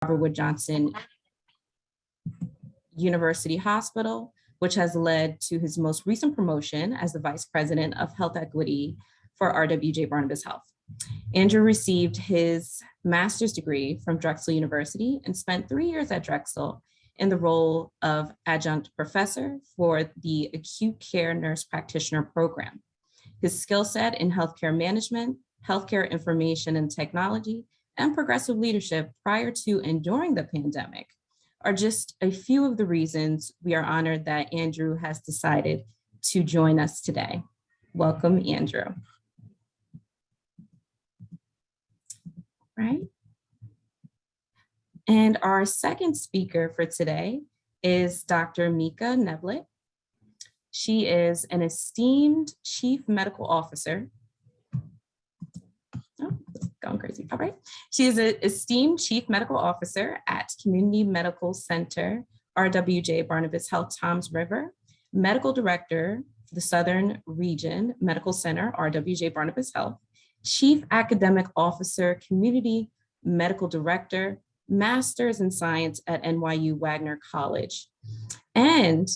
Wood Johnson University Hospital, which has led to his most recent promotion as the Vice President of Health Equity for RWJ-Barnabas Health. Andrew received his master's degree from Drexel University and spent 3 years at Drexel in the role of adjunct professor for the acute care nurse practitioner program. His skill set in healthcare management, healthcare information and technology, and progressive leadership prior to and during the pandemic are just a few of the reasons we are honored that Andrew has decided to join us today. Welcome, Andrew. Right. And our second speaker for today is Dr. Mika Nevlett. She is an esteemed chief medical officer. Oh, going crazy. All right. She is an esteemed chief medical officer at Community Medical Center, RWJ-Barnabas Health Toms River, medical director for the Southern Region Medical Center, RWJ-Barnabas Health, chief academic officer, community medical director, master's in science at NYU Wagner College, and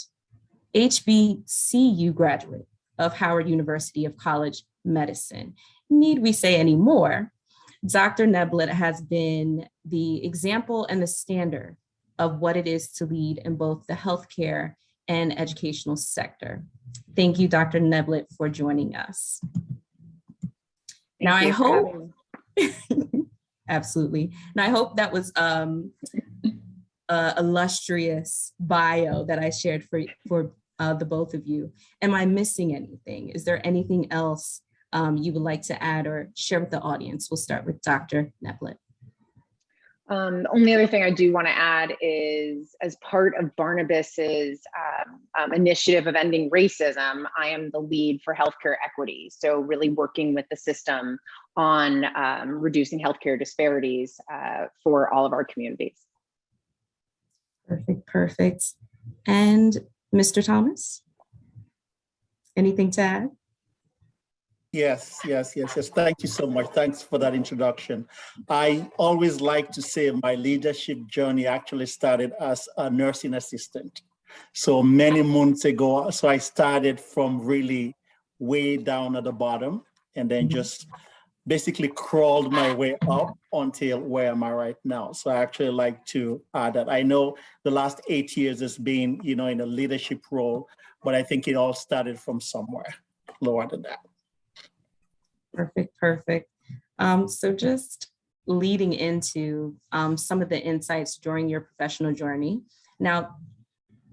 HBCU graduate of Howard University of College Medicine. Need we say any more? Dr. Nevlett has been the example and the standard of what it is to lead in both the healthcare and educational sector. Thank you, Dr. Nevlett, for joining us. Now, I hope, absolutely. Now, I hope that was illustrious bio that I shared for the both of you. Am I missing anything? Is there anything else you would like to add or share with the audience? We'll start with Dr. Nevlett. The only other thing I do want to add is, as part of Barnabas's initiative of ending racism, I am the lead for healthcare equity. So really working with the system on reducing healthcare disparities for all of our communities. Perfect, perfect. And Mr. Thomas, anything to add? Yes. Thank you so much. Thanks for that introduction. I always like to say my leadership journey actually started as a nursing assistant. So many months ago, so I started from really way down at the bottom and then just basically crawled my way up until where am I right now. So I actually like to add that. I know the last 8 years has been, in a leadership role, but I think it all started from somewhere lower than that. Perfect. So just leading into some of the insights during your professional journey. Now,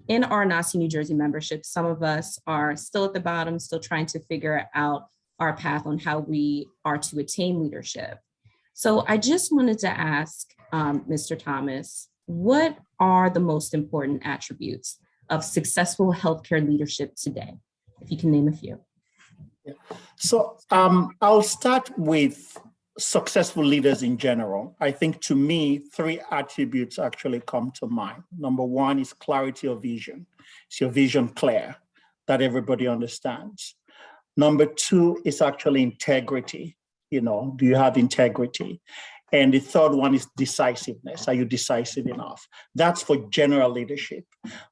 in our NAHSE New Jersey membership, some of us are still at the bottom, still trying to figure out our path on how we are to attain leadership. So I just wanted to ask Mr. Thomas, what are the most important attributes of successful healthcare leadership today? If you can name a few. Yeah. So I'll start with successful leaders in general. I think to me, 3 attributes actually come to mind. Number 1 is clarity of vision. Is your vision clear, that everybody understands? Number 2 is actually integrity. Do you have integrity? And the third one is decisiveness. Are you decisive enough? That's for general leadership.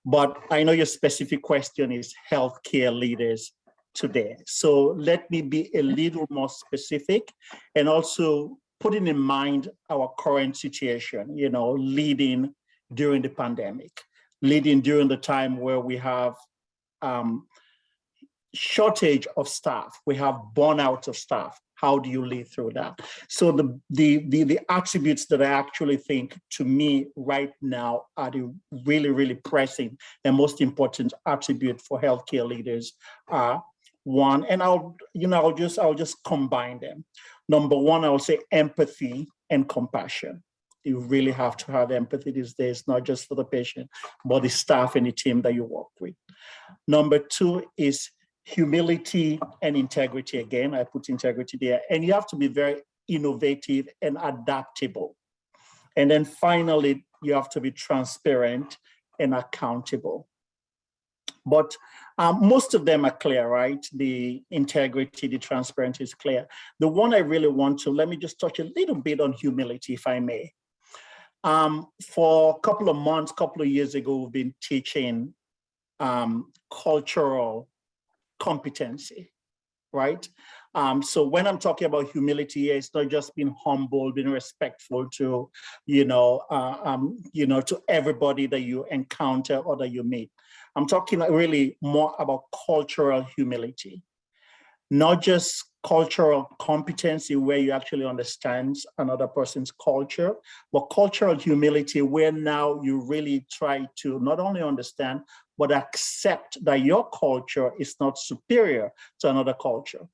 But I know your specific question is healthcare leaders today. So let me be a little more specific and also putting in mind our current situation, leading during the pandemic, leading during the time where we have shortage of staff, we have burnout of staff. How do you lead through that? So the attributes that I actually think to me right now are the really, really pressing and most important attribute for healthcare leaders are 1, and I'll just combine them. Number 1, I will say empathy and compassion. You really have to have empathy these days, not just for the patient, but the staff and the team that you work with. Number 2 is humility and integrity. Again, I put integrity there. And you have to be very innovative and adaptable. And then finally, you have to be transparent and accountable. But most of them are clear, right? The integrity, the transparency is clear. The one I really want to, let me just touch a little bit on humility, if I may. For a couple of months, couple of years ago, we've been teaching cultural competency, right? So when I'm talking about humility, it's not just being humble, being respectful to, to everybody that you encounter or that you meet. I'm talking really more about cultural humility, not just cultural competency where you actually understand another person's culture, but cultural humility where now you really try to not only understand, but accept that your culture is not superior to another culture.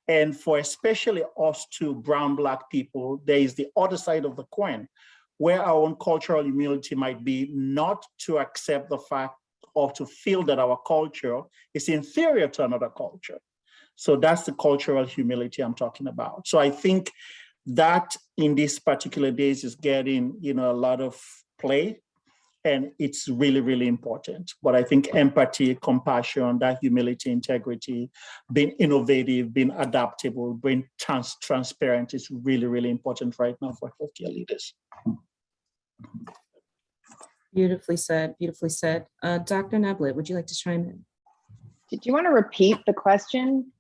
And for especially us two brown, Black people, there is the other side of the coin, where our own cultural humility might be not to accept the fact or to feel that our culture is inferior to another culture. So that's the cultural humility I'm talking about. So I think that in these particular days is getting, a lot of play, and it's really, really important. But I think empathy, compassion, that humility, integrity, being innovative, being adaptable, being transparent is really, really important right now for healthcare leaders. Beautifully said, beautifully said. Dr. Nevlett, would you like to chime in? Did you want to repeat the question?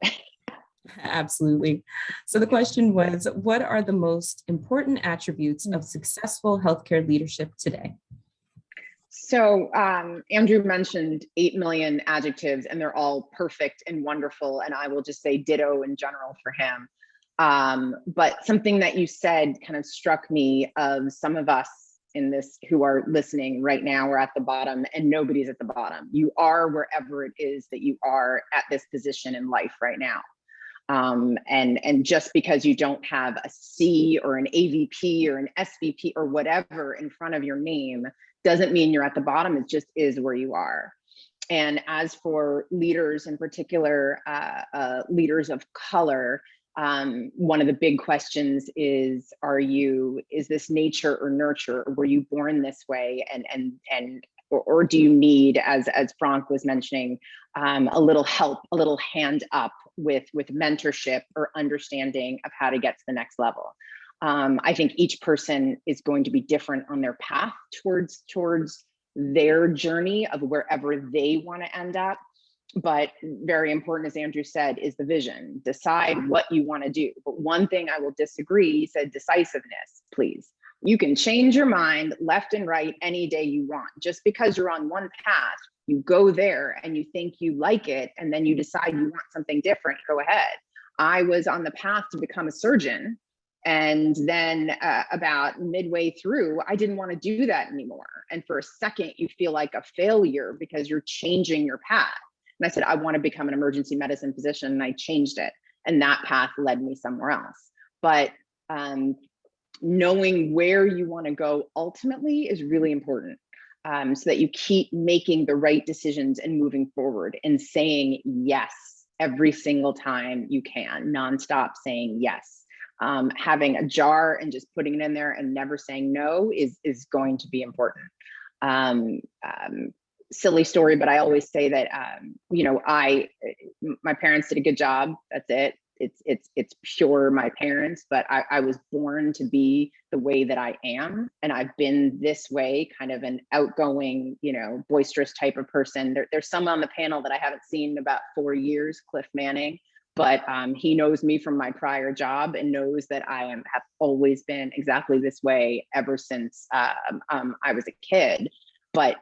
Absolutely. So the question was, what are the most important attributes of successful healthcare leadership today? So Andrew mentioned 8 million adjectives, and they're all perfect and wonderful. And I will just say ditto in general for him. But something that you said kind of struck me of some of us in this who are listening right now, we're at the bottom and nobody's at the bottom. You are wherever it is that you are at this position in life right now. And just because you don't have a C or an AVP or an SVP or whatever in front of your name doesn't mean you're at the bottom. It just is where you are. And as for leaders in particular, leaders of color, one of the big questions is this nature or nurture? Or were you born this way? Or do you need, as Frank was mentioning, a little help, a little hand up with mentorship or understanding of how to get to the next level? I think each person is going to be different on their path towards their journey of wherever they want to end up. But very important, as Andrew said, is the vision. Decide what you want to do. But one thing I will disagree, he said decisiveness, please. You can change your mind left and right any day you want. Just because you're on one path, you go there and you think you like it, and then you decide you want something different, go ahead. I was on the path to become a surgeon, and then about midway through, I didn't want to do that anymore. And for a second, you feel like a failure because you're changing your path. And I said, I want to become an emergency medicine physician, and I changed it. And that path led me somewhere else. But knowing where you want to go ultimately is really important, so that you keep making the right decisions and moving forward and saying yes every single time you can, nonstop saying yes. Having a jar and just putting it in there and never saying no is going to be important. Silly story, but I always say that my parents did a good job. That's it. It's pure my parents, but I was born to be the way that I am, and I've been this way, kind of an outgoing, boisterous type of person. There's some on the panel that I haven't seen in about 4 years, Cliff Manning, but he knows me from my prior job and knows that I have always been exactly this way ever since I was a kid. But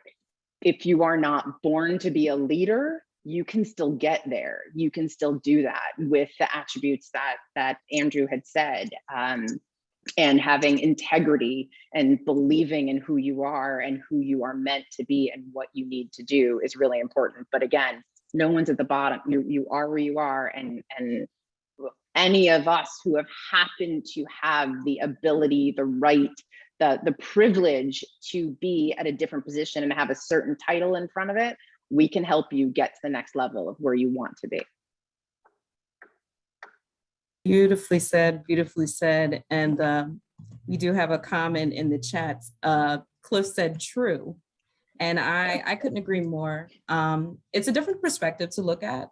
if you are not born to be a leader, you can still get there. You can still do that with the attributes that Andrew had said, and having integrity and believing in who you are and who you are meant to be and what you need to do is really important. But again, no one's at the bottom. You are where you are, and any of us who have happened to have the ability, the right, the privilege to be at a different position and have a certain title in front of it, we can help you get to the next level of where you want to be. Beautifully said, beautifully said. And we do have a comment in the chat. Cliff said true. And I couldn't agree more. It's a different perspective to look at.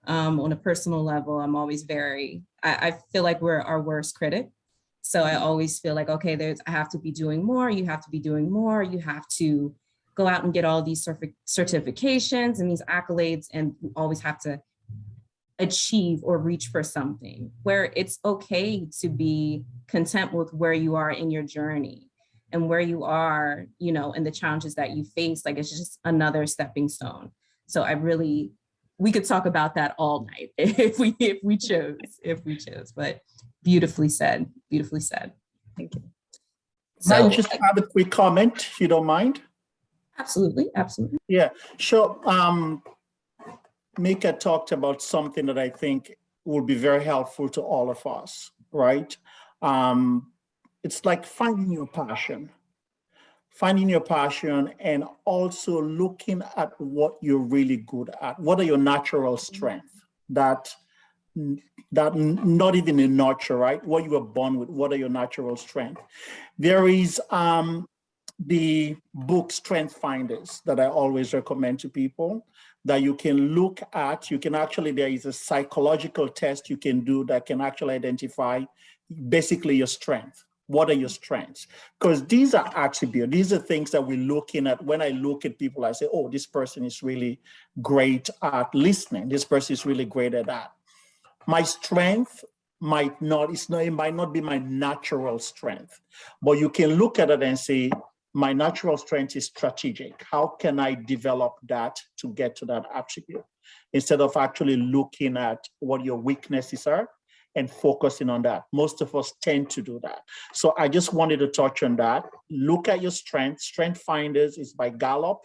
On a personal level, I'm always I feel like we're our worst critic. So I always feel like, okay, I have to be doing more, you have to be doing more, you have to go out and get all these certifications and these accolades, and you always have to achieve or reach for something, where it's okay to be content with where you are in your journey and where you are, you know, and the challenges that you face. Like, it's just another stepping stone. So we could talk about that all night if we chose, but beautifully said, beautifully said. Thank you. So, might just have a quick comment, if you don't mind. Absolutely, absolutely. Yeah, sure. Mika talked about something that I think will be very helpful to all of us, right? It's like finding your passion and also looking at what you're really good at. What are your natural strengths that not even in nurture, right? What you were born with, what are your natural strengths? There is the book Strength Finders that I always recommend to people that you can look at. There is a psychological test you can do that can actually identify basically your strength. What are your strengths? Because these are attributes. These are things that we're looking at. When I look at people, I say, oh, this person is really great at listening. This person is really great at that. My strength it might not be my natural strength, but you can look at it and say, my natural strength is strategic. How can I develop that to get to that attribute? Instead of actually looking at what your weaknesses are and focusing on that. Most of us tend to do that. So I just wanted to touch on that. Look at your strengths. Strength Finders is by Gallup.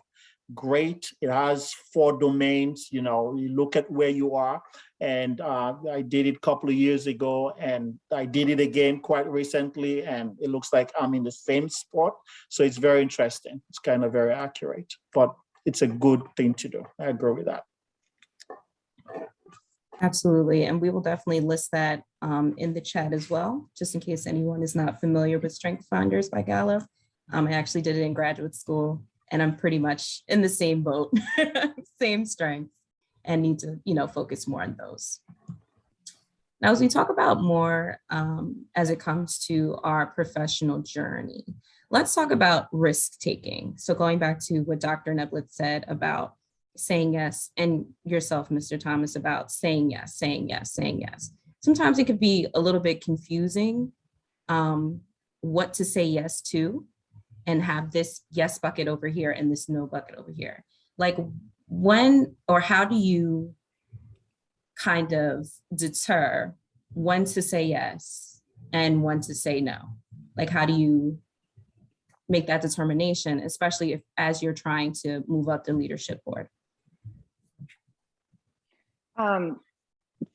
Great. It has 4 domains. You look at where you are. And I did it a couple of years ago, and I did it again quite recently, and it looks like I'm in the same spot. So it's very interesting. It's kind of very accurate, but it's a good thing to do. I agree with that. Absolutely. And we will definitely list that in the chat as well, just in case anyone is not familiar with Strength Finders by Gallup. I actually did it in graduate school, and I'm pretty much in the same boat, same strengths, and need to, focus more on those. Now, as we talk about more as it comes to our professional journey, let's talk about risk taking. So going back to what Dr. Nevlett said about saying yes, and yourself, Mr. Thomas, about saying yes, saying yes, saying yes. Sometimes it could be a little bit confusing what to say yes to, and have this yes bucket over here and this no bucket over here. Like, when or how do you kind of deter when to say yes and when to say no? Like, how do you make that determination, especially if as you're trying to move up the leadership board?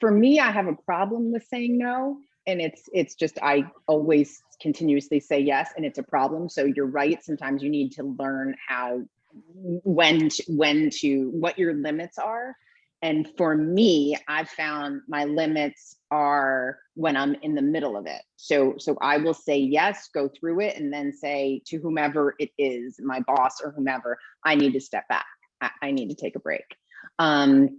For me, I have a problem with saying no. And it's just, I always continuously say yes, and it's a problem. So you're right. Sometimes you need to learn what your limits are. And for me, I've found my limits are when I'm in the middle of it. So I will say yes, go through it, and then say to whomever it is, my boss or whomever, I need to step back. I need to take a break. And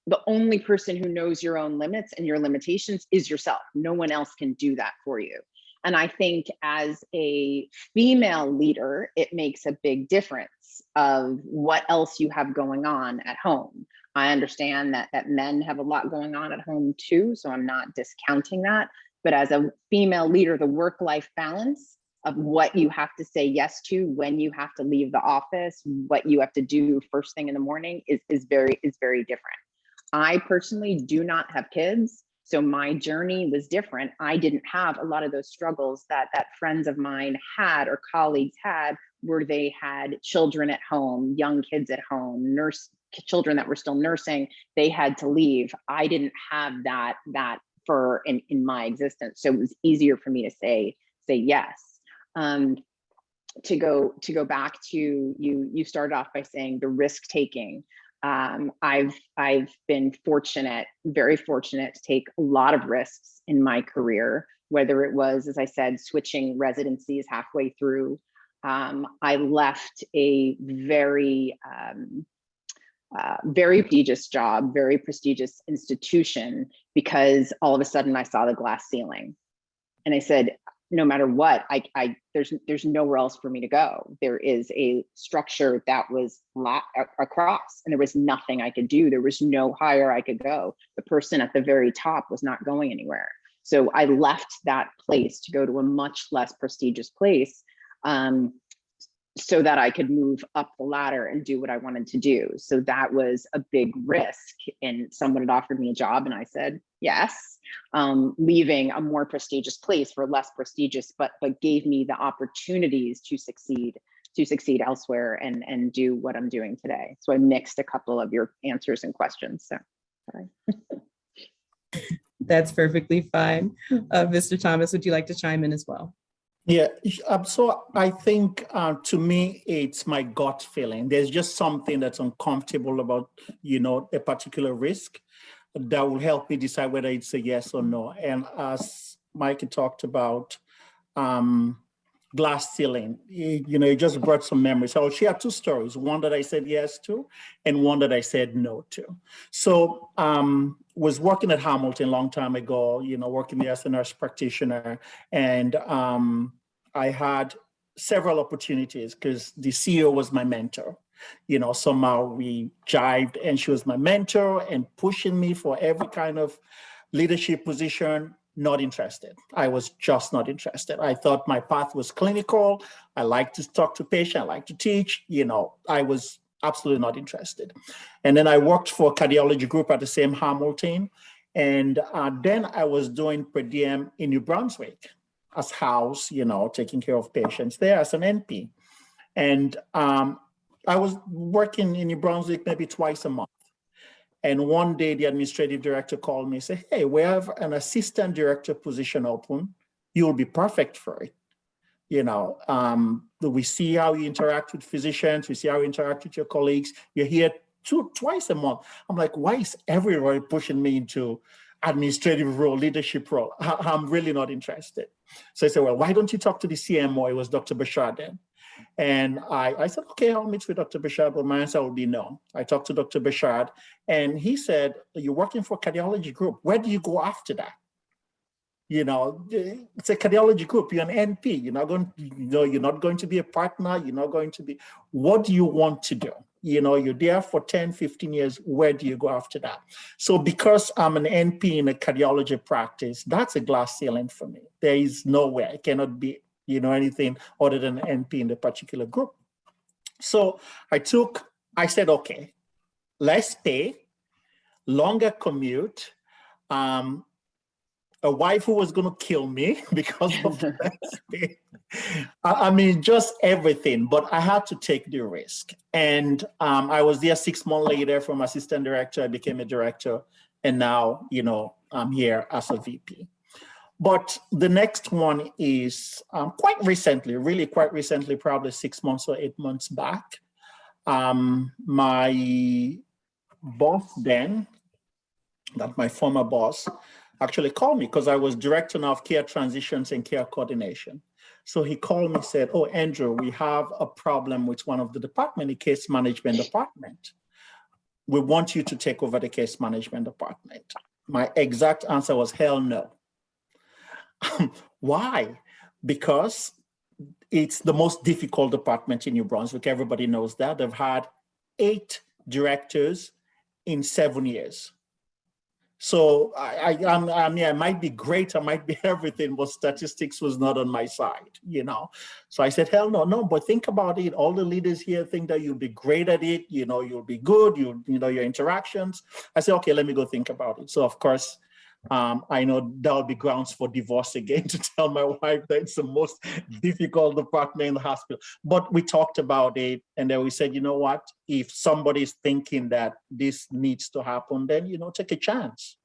the only person who knows your own limits and your limitations is yourself. No one else can do that for you. And I think as a female leader, it makes a big difference of what else you have going on at home. I understand that men have a lot going on at home too, so I'm not discounting that. But as a female leader, the work-life balance of what you have to say yes to, when you have to leave the office, what you have to do first thing in the morning is very different. I personally do not have kids, so my journey was different. I didn't have a lot of those struggles that friends of mine had or colleagues had, where they had children at home, young kids at home, children that were still nursing. They had to leave. I didn't have that in my existence, so it was easier for me to say yes. To go back to you started off by saying the risk taking. I've been very fortunate to take a lot of risks in my career, whether it was, as I said, switching residencies halfway through. I left a very prestigious job, very prestigious institution, because all of a sudden I saw the glass ceiling. And I said, no matter what, there's nowhere else for me to go. There is a structure that was across, and there was nothing I could do. There was no higher I could go. The person at the very top was not going anywhere. So I left that place to go to a much less prestigious place, so that I could move up the ladder and do what I wanted to do. So that was a big risk. And someone had offered me a job, and I said yes, leaving a more prestigious place for less prestigious, but gave me the opportunities to succeed elsewhere and do what I'm doing today. So I mixed a couple of your answers and questions. So sorry. That's perfectly fine. Mr. Thomas, would you like to chime in as well? Yeah, so I think to me, it's my gut feeling. There's just something that's uncomfortable about, a particular risk that will help me decide whether it's a yes or no. And as Mike talked about glass ceiling, it just brought some memories. I'll share two stories, one that I said yes to and one that I said no to. So was working at Hamilton a long time ago, working there as a nurse practitioner. And I had several opportunities because the CEO was my mentor. Somehow we jived, and she was my mentor and pushing me for every kind of leadership position. Not interested. I was just not interested. I thought my path was clinical. I like to talk to patients. I like to teach. I was absolutely not interested. And then I worked for a cardiology group at the same Hamilton. And then I was doing per diem in New Brunswick as house, taking care of patients there as an NP. And I was working in New Brunswick maybe twice a month. And one day the administrative director called me and said, hey, we have an assistant director position open. You'll be perfect for it. We see how you interact with physicians. We see how you interact with your colleagues. You're here twice a month. I'm like, why is everybody pushing me into administrative role, leadership role? I'm really not interested. So I said, well, why don't you talk to the CMO? It was Dr. Bashar then. And I said, okay, I'll meet with Dr. Bashar, but my answer will be no. I talked to Dr. Bashar, and he said, you're working for a cardiology group. Where do you go after that? It's a cardiology group. You're an NP. You're not going to be a partner. You're not going to be, what do you want to do? You're there for 10, 15 years. Where do you go after that? So because I'm an NP in a cardiology practice, that's a glass ceiling for me. There is no way I cannot be anything other than NP in the particular group. So I said, okay, less pay, longer commute, a wife who was going to kill me because of the less pay. I mean, just everything, but I had to take the risk. And I was there 6 months later. From assistant director, I became a director. And now, I'm here as a VP. But the next one is quite recently, probably 6 months or 8 months back. My boss then, that my former boss, actually called me because I was director now of care transitions and care coordination. So he called me and said, oh, Andrew, we have a problem with one of the department, the case management department. We want you to take over the case management department. My exact answer was, hell no. Why? Because it's the most difficult department in New Brunswick. Everybody knows that. They've had 8 directors in 7 years. So I might be great, I might be everything, but statistics was not on my side, So I said, hell no, but think about it. All the leaders here think that you'll be great at it, you'll be good, your interactions. I said, okay, let me go think about it. So of course, I know there'll be grounds for divorce again to tell my wife that it's the most difficult department in the hospital. But we talked about it, and then we said, you know what? If somebody's thinking that this needs to happen, then take a chance,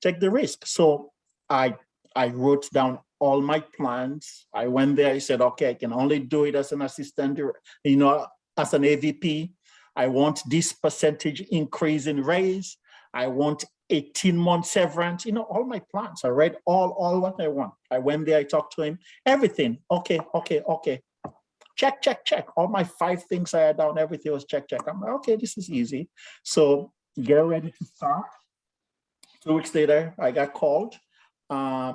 take the risk. So I wrote down all my plans. I went there. I said, okay, I can only do it as an assistant, as an AVP. I want this percentage increase in raise. I want 18-month severance, all my plans. I read all what I want. I went there, I talked to him, everything. Okay. Check. All my 5 things I had down, everything was check. I'm like, okay, this is easy. So get ready to start. 2 weeks later, I got called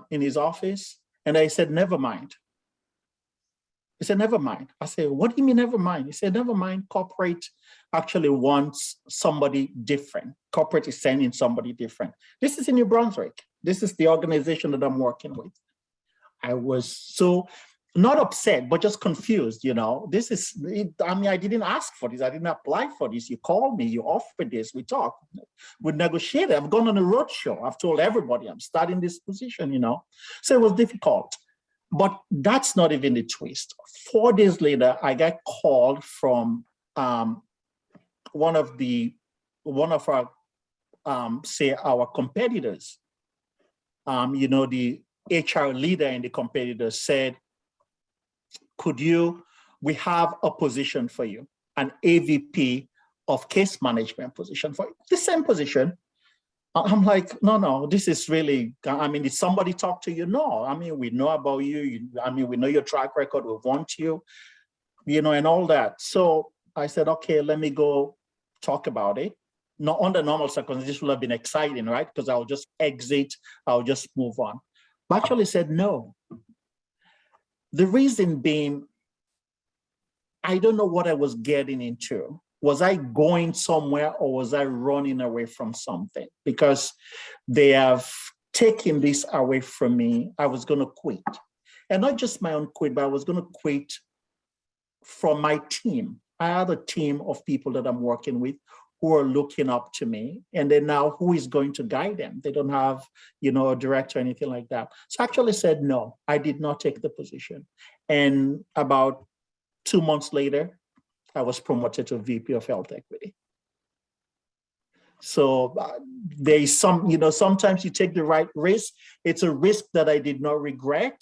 in his office And I said, never mind. He said, never mind. I said, what do you mean, never mind? He said, never mind. Corporate actually wants somebody different. Corporate is sending somebody different. This is in New Brunswick. This is the organization that I'm working with. I was so not upset, but just confused, you know. This is, I mean, I didn't ask for this. I didn't apply for this. You called me, you offered this, we talked, we negotiated. I've gone on a roadshow. I've told everybody I'm starting this position, you know. So it was difficult. But that's not even the twist. 4 days later, I got called from one of our, say, our competitors. You know, the HR leader in the competitor said, we have a position for you, an AVP of case management position for you. The same position. I'm like, no, this is really, I mean, did somebody talk to you? No, I mean, we know about you. I mean, we know your track record, we want you, you know, and all that. So I said, okay, let me go talk about it. Not under normal circumstances, this would have been exciting, right? Because I'll just exit, I'll just move on. But actually said no. The reason being, I don't know what I was getting into. Was I going somewhere or was I running away from something? Because they have taken this away from me. I was going to quit. And not just my own quit, but I was going to quit from my team. I have a team of people that I'm working with who are looking up to me. And then now who is going to guide them? They don't have, you know, a director or anything like that. So I actually said, no, I did not take the position. And about 2 months later, I was promoted to VP of Health Equity. So there's some, you know, sometimes you take the right risk. It's a risk that I did not regret,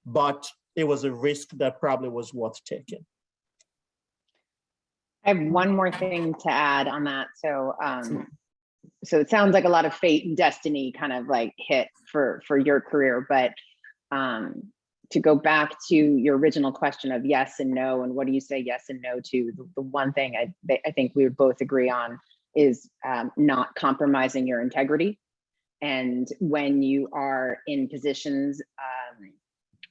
but it was a risk that probably was worth taking. I have one more thing to add on that. So, so it sounds like a lot of fate and destiny kind of like hit for your career, but to go back to your original question of yes and no, and what do you say yes and no to, the one thing I think we would both agree on is not compromising your integrity. And when you are in positions,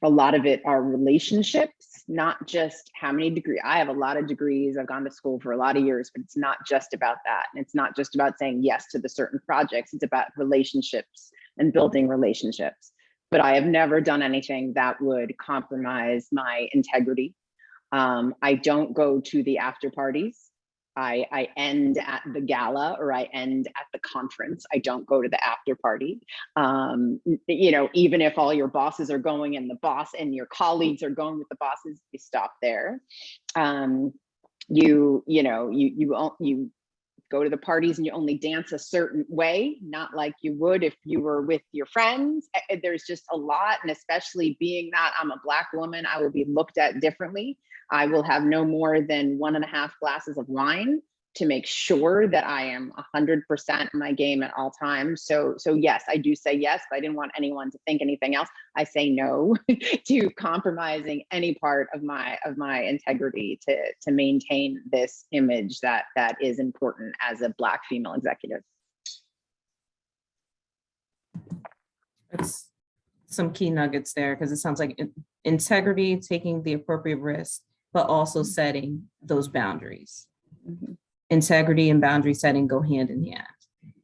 a lot of it are relationships, not just how many degrees. I have a lot of degrees. I've gone to school for a lot of years, but it's not just about that. And it's not just about saying yes to the certain projects. It's about relationships and building relationships. But I have never done anything that would compromise my integrity. I don't go to the after parties. I end at the gala or I end at the conference. I don't go to the after party. You know, even if all your bosses are going and the boss and your colleagues are going with the bosses, you stop there. You go to the parties and you only dance a certain way, not like you would if you were with your friends. There's just a lot, and especially being that I'm a Black woman, I will be looked at differently. I will have no more than 1.5 glasses of wine to make sure that I am 100% my game at all times. So yes, I do say yes, but I didn't want anyone to think anything else. I say no to compromising any part of my integrity to maintain this image that is important as a Black female executive. That's some key nuggets there, because it sounds like integrity, taking the appropriate risk, but also setting those boundaries. Mm-hmm. Integrity and boundary setting go hand in hand.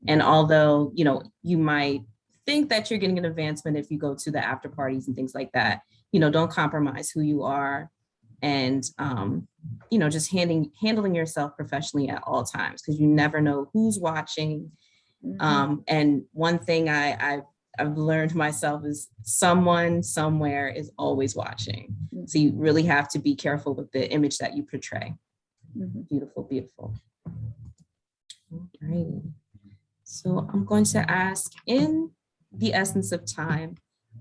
And although, you know, you might think that you're getting an advancement if you go to the after parties and things like that, you know, don't compromise who you are, and, you know, just handling yourself professionally at all times, because you never know who's watching. Mm-hmm. And one thing I've learned myself is someone somewhere is always watching. Mm-hmm. So you really have to be careful with the image that you portray. Mm-hmm. Beautiful, beautiful. All right. So I'm going to ask, in the essence of time,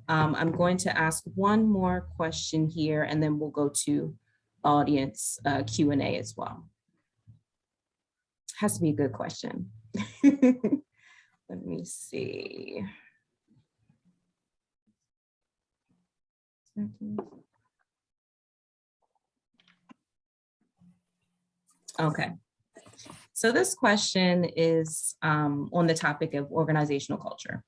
I'm going to ask one more question here, and then we'll go to audience Q&A as well. Has to be a good question. Let me see. Okay. So this question is on the topic of organizational culture.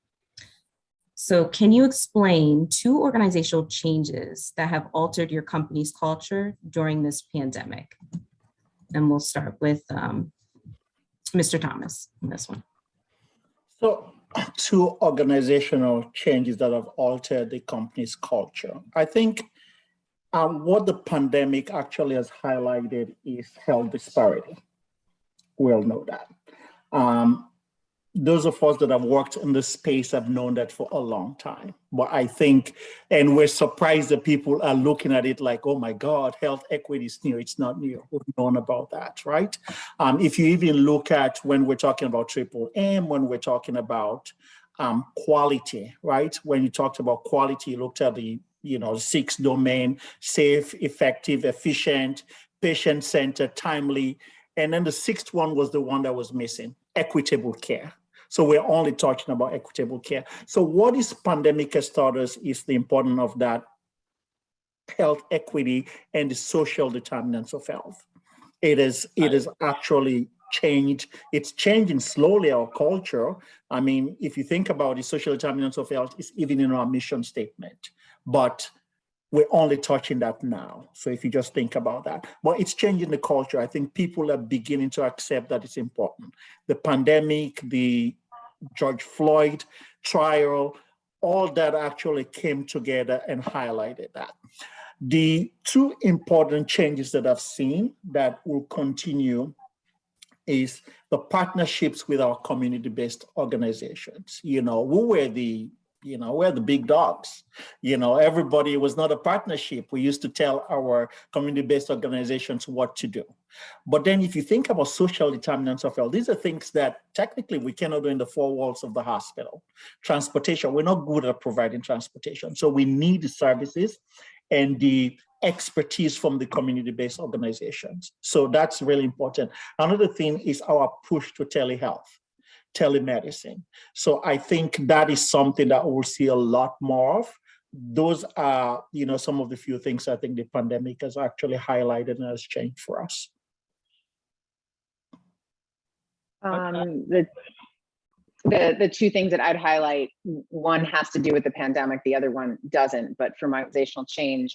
So can you explain 2 organizational changes that have altered your company's culture during this pandemic? And we'll start with Mr. Thomas on this one. So 2 organizational changes that have altered the company's culture. I think what the pandemic actually has highlighted is health disparity. We all know that. Those of us that have worked in this space have known that for a long time. But I think, and we're surprised that people are looking at it like, oh my God, health equity is new. It's not new. We've known about that, right? If you even look at when we're talking about Triple M, when we're talking about quality, right? When you talked about quality, you looked at the 6 domain: safe, effective, efficient, patient-centered, timely. And then the 6th one was the one that was missing: equitable care. So we're only talking about equitable care. So what this pandemic has taught us is the importance of that health equity and the social determinants of health. It is actually changed. It's changing slowly our culture. I mean, if you think about the social determinants of health, it's even in our mission statement, but we're only touching that now. So if you just think about that, but it's changing the culture. I think people are beginning to accept that it's important. The pandemic, the George Floyd trial, all that actually came together and highlighted that. The 2 important changes that I've seen that will continue is the partnerships with our community-based organizations. We're the big dogs. Everybody was not a partnership. We used to tell our community-based organizations what to do. But then if you think about social determinants of health, these are things that technically we cannot do in the 4 walls of the hospital. Transportation, we're not good at providing transportation. So we need the services and the expertise from the community-based organizations. So that's really important. Another thing is our push to telehealth, telemedicine. So I think that is something that we'll see a lot more of. Those are, some of the few things I think the pandemic has actually highlighted and has changed for us. The 2 things that I'd highlight, one has to do with the pandemic, the other one doesn't, but for my organizational change,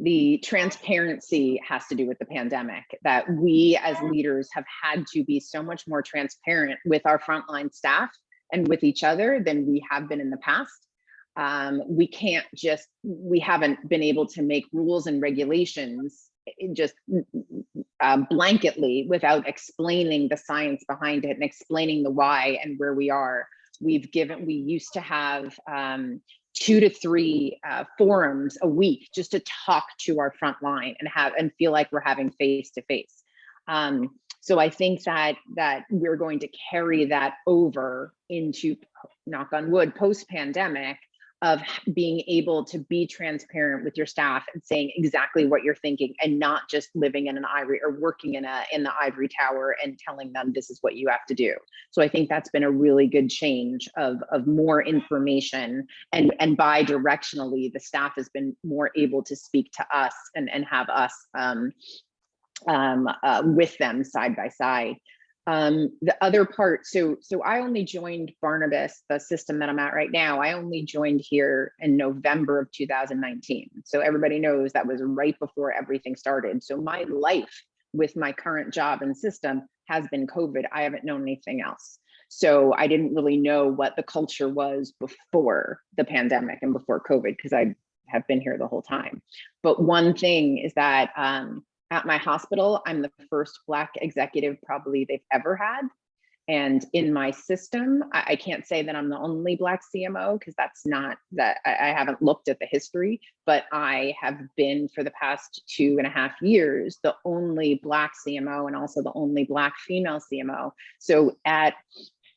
the transparency has to do with the pandemic, that we as leaders have had to be so much more transparent with our frontline staff and with each other than we have been in the past. We haven't been able to make rules and regulations just blanketly without explaining the science behind it and explaining the why and where we are. We used to have 2 to 3 forums a week just to talk to our front line and feel like we're having face to face. So I think that we're going to carry that over into, knock on wood, post-pandemic, of being able to be transparent with your staff and saying exactly what you're thinking, and not just living in an ivory or working in the ivory tower and telling them this is what you have to do. So I think that's been a really good change of more information, and bi-directionally, the staff has been more able to speak to us and have us with them side by side. The other part, so I only joined Barnabas, the system that I'm at right now. I only joined here in November of 2019. So everybody knows that was right before everything started. So my life with my current job and system has been COVID. I haven't known anything else. So I didn't really know what the culture was before the pandemic and before COVID, because I have been here the whole time. But one thing is that at my hospital, I'm the first Black executive probably they've ever had. And in my system, I can't say that I'm the only Black CMO, because that's not that I haven't looked at the history, but I have been for the past 2.5 years, the only Black CMO and also the only Black female CMO. So at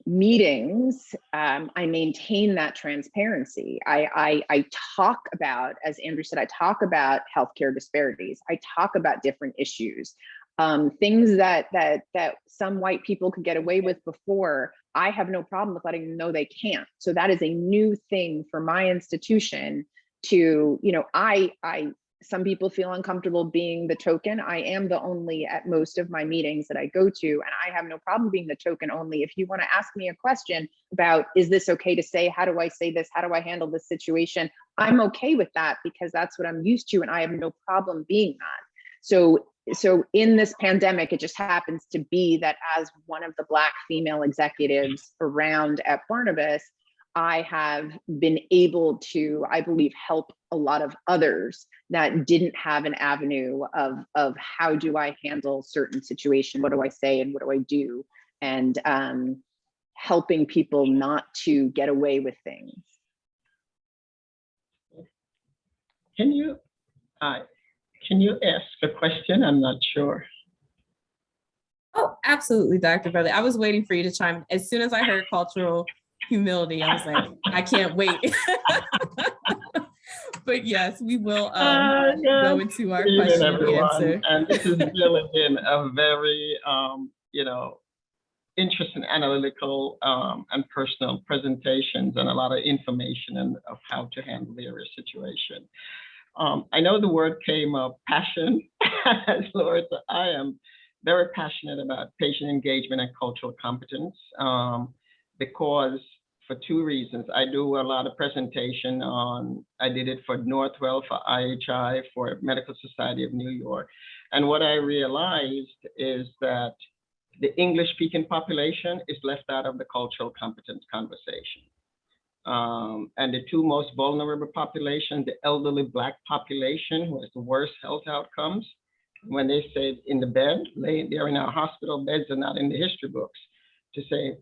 meetings, I maintain that transparency. I talk about, as Andrew said, I talk about healthcare disparities. I talk about different issues, things that some white people could get away with before. I have no problem with letting them know they can't. So that is a new thing for my institution to, I some people feel uncomfortable being the token. I am the only at most of my meetings that I go to, and I have no problem being the token only. If you want to ask me a question about, is this okay to say? How do I say this? How do I handle this situation? I'm okay with that because that's what I'm used to, and I have no problem being that. So in this pandemic, it just happens to be that as one of the Black female executives around at Barnabas, I have been able to, I believe, help a lot of others that didn't have an avenue of how do I handle certain situations, what do I say and what do I do, and helping people not to get away with things. Can you ask a question? I'm not sure. Oh, absolutely, Dr. Bradley. I was waiting for you to chime. As soon as I heard cultural humility, I was like, I can't wait. But yes, we will go into our question and answer. And this has really been a very, interesting analytical and personal presentations and a lot of information of how to handle various situations. I know the word came up, passion. Lord, I am very passionate about patient engagement and cultural competence because for two reasons. I do a lot of presentation on, I did it for Northwell, for IHI, for Medical Society of New York. And what I realized is that the English-speaking population is left out of the cultural competence conversation. And the two most vulnerable populations, the elderly Black population, who has the worst health outcomes, when they say in the bed, they're in our hospital beds and not in the history books, to say,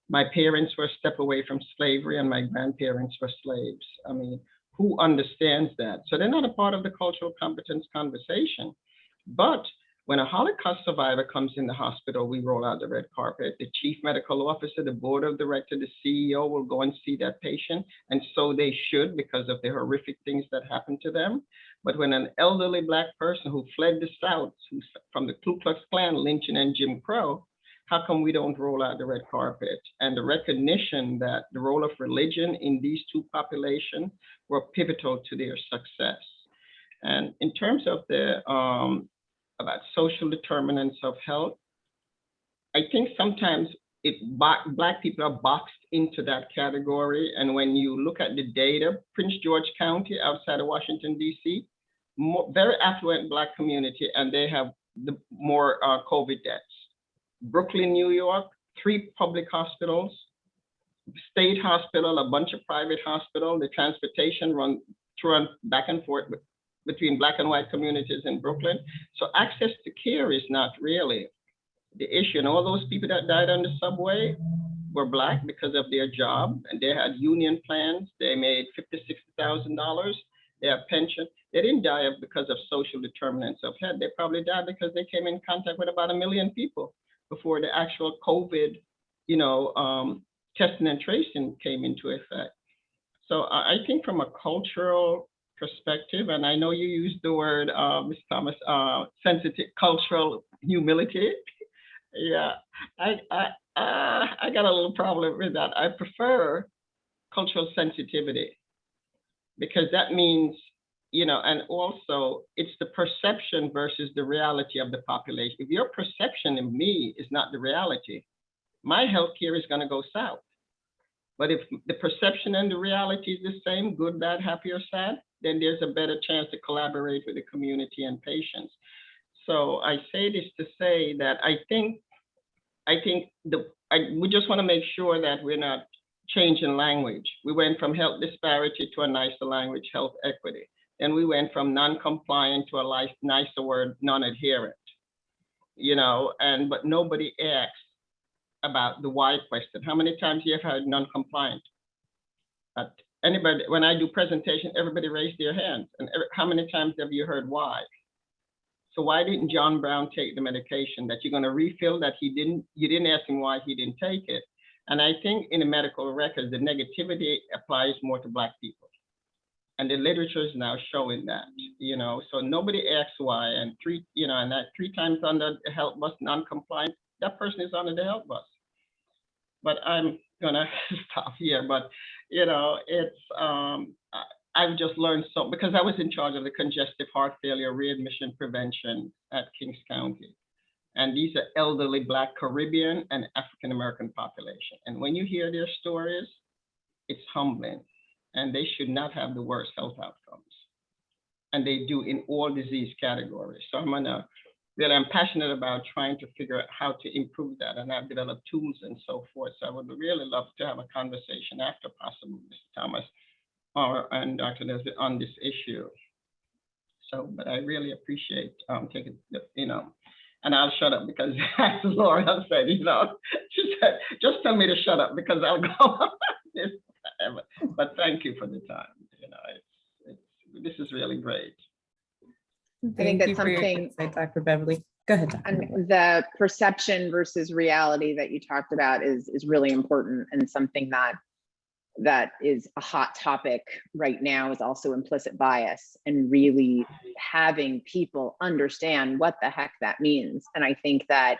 my parents were a step away from slavery and my grandparents were slaves. I mean, who understands that? So they're not a part of the cultural competence conversation. But when a Holocaust survivor comes in the hospital, we roll out the red carpet. The chief medical officer, the board of directors, the CEO will go and see that patient. And so they should, because of the horrific things that happened to them. But when an elderly Black person who fled the South, who's from the Ku Klux Klan, lynching and Jim Crow, how come we don't roll out the red carpet? And the recognition that the role of religion in these two populations were pivotal to their success. And in terms of the about social determinants of health, I think sometimes Black people are boxed into that category. And when you look at the data, Prince George County outside of Washington, D.C., very affluent Black community, and they have the more COVID deaths. Brooklyn, New York, 3 public hospitals, state hospital, a bunch of private hospitals. The transportation run back and forth between Black and white communities in Brooklyn. So access to care is not really the issue. And all those people that died on the subway were Black because of their job, and they had union plans. They made $50,000, $60,000. They have pension. They didn't die because of social determinants of health. They probably died because they came in contact with about 1 million people before the actual COVID, testing and tracing came into effect. So I think from a cultural perspective, and I know you used the word, Ms. Thomas, sensitive cultural humility. Yeah, I got a little problem with that. I prefer cultural sensitivity because that means, and also it's the perception versus the reality of the population. If your perception of me is not the reality, my healthcare is going to go south. But if the perception and the reality is the same, good, bad, happy, or sad, then there's a better chance to collaborate with the community and patients. So I say this to say that I think we just want to make sure that we're not changing language. We went from health disparity to a nicer language, health equity. Then we went from non-compliant to a nicer word, non-adherent. But nobody asks about the why question. How many times you have heard non-compliant? Anybody, when I do presentation, everybody raise their hands. And how many times have you heard why? So why didn't John Brown take the medication that you're going to refill that you didn't ask him why he didn't take it? And I think in the medical records, the negativity applies more to Black people. And the literature is now showing that, so nobody asks why. And 3 times under the health bus non-compliant, that person is under the health bus. But I'm gonna stop here. But it's I've just learned so, because I was in charge of the congestive heart failure readmission prevention at Kings County. And these are elderly Black, Caribbean, and African American population. And when you hear their stories, it's humbling. And they should not have the worst health outcomes. And they do in all disease categories. So I'm passionate about trying to figure out how to improve that. And I've developed tools and so forth. So I would really love to have a conversation after possible, Mr. Thomas and Dr. Nesbitt on this issue. So, but I really appreciate taking, and I'll shut up because as Laura said, she said, just tell me to shut up because I'll go on this forever. But thank you for the time. This is really great. I think that's something, Dr. Beverly. Go ahead, Dr. And the perception versus reality that you talked about is really important, and something that is a hot topic right now is also implicit bias, and really having people understand what the heck that means. And I think that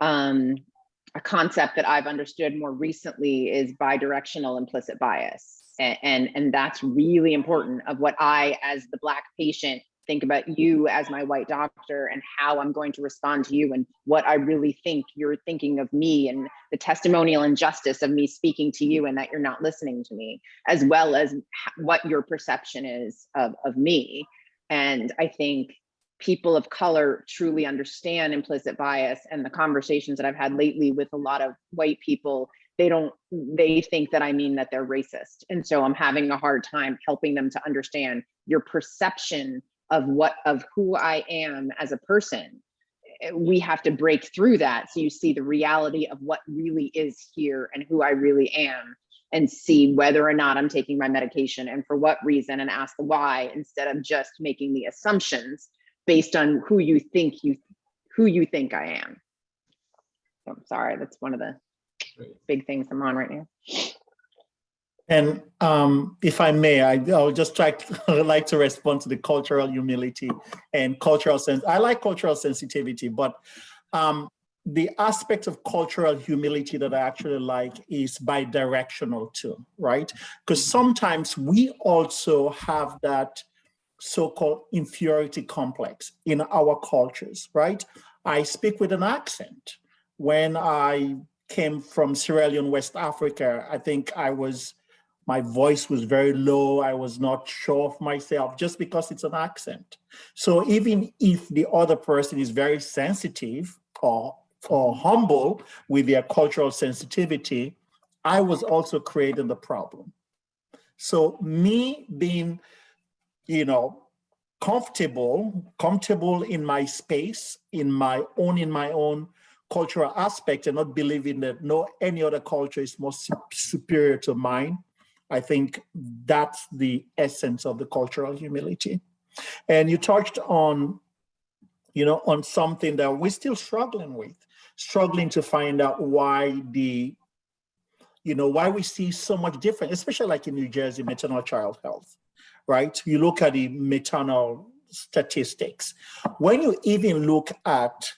a concept that I've understood more recently is bidirectional implicit bias. And that's really important, of what I, as the Black patient, think about you as my white doctor, and how I'm going to respond to you, and what I really think you're thinking of me, and the testimonial injustice of me speaking to you and that you're not listening to me, as well as what your perception is of me. And I think people of color truly understand implicit bias, and the conversations that I've had lately with a lot of white people, they think that I mean that they're racist. And so I'm having a hard time helping them to understand your perception of who I am as a person. We have to break through that, so you see the reality of what really is here and who I really am, and see whether or not I'm taking my medication and for what reason, and ask the why, instead of just making the assumptions based on who you think I am. So I'm sorry, that's one of the big things I'm on right now. And if I may, I'll just like to respond to the cultural humility and cultural sense. I like cultural sensitivity, but the aspect of cultural humility that I actually like is bidirectional too, right? Because sometimes we also have that so-called inferiority complex in our cultures, right? I speak with an accent. When I came from Sierra Leone, West Africa, I think my voice was very low. I was not sure of myself just because it's an accent. So even if the other person is very sensitive or humble with their cultural sensitivity, I was also creating the problem. So me being, comfortable in my space, in my own cultural aspect, and not believing that any other culture is more superior to mine, I think that's the essence of the cultural humility. And you touched on, on something that we're still struggling to find out why why we see so much difference, especially like in New Jersey, maternal child health, right? You look at the maternal statistics. When you even look at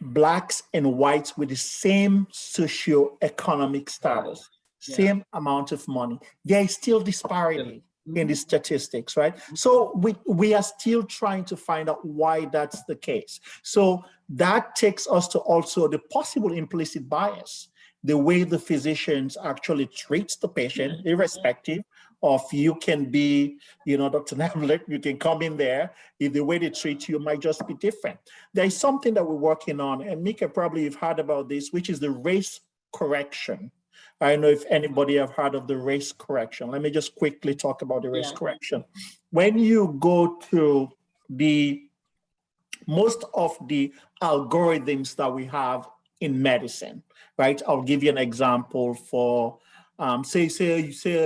Blacks and whites with the same socioeconomic status, same amount of money, there is still disparity in the statistics, right? So we are still trying to find out why that's the case. So that takes us to also the possible implicit bias, the way the physicians actually treats the patient, irrespective of you can be, Dr. Nevlett, you can come in there, the way they treat you might just be different. There is something that we're working on, and Mika, probably you've heard about this, which is the race correction. I don't know if anybody have heard of the race correction. Let me just quickly talk about the race correction. When you go to most of the algorithms that we have in medicine, right? I'll give you an example for, say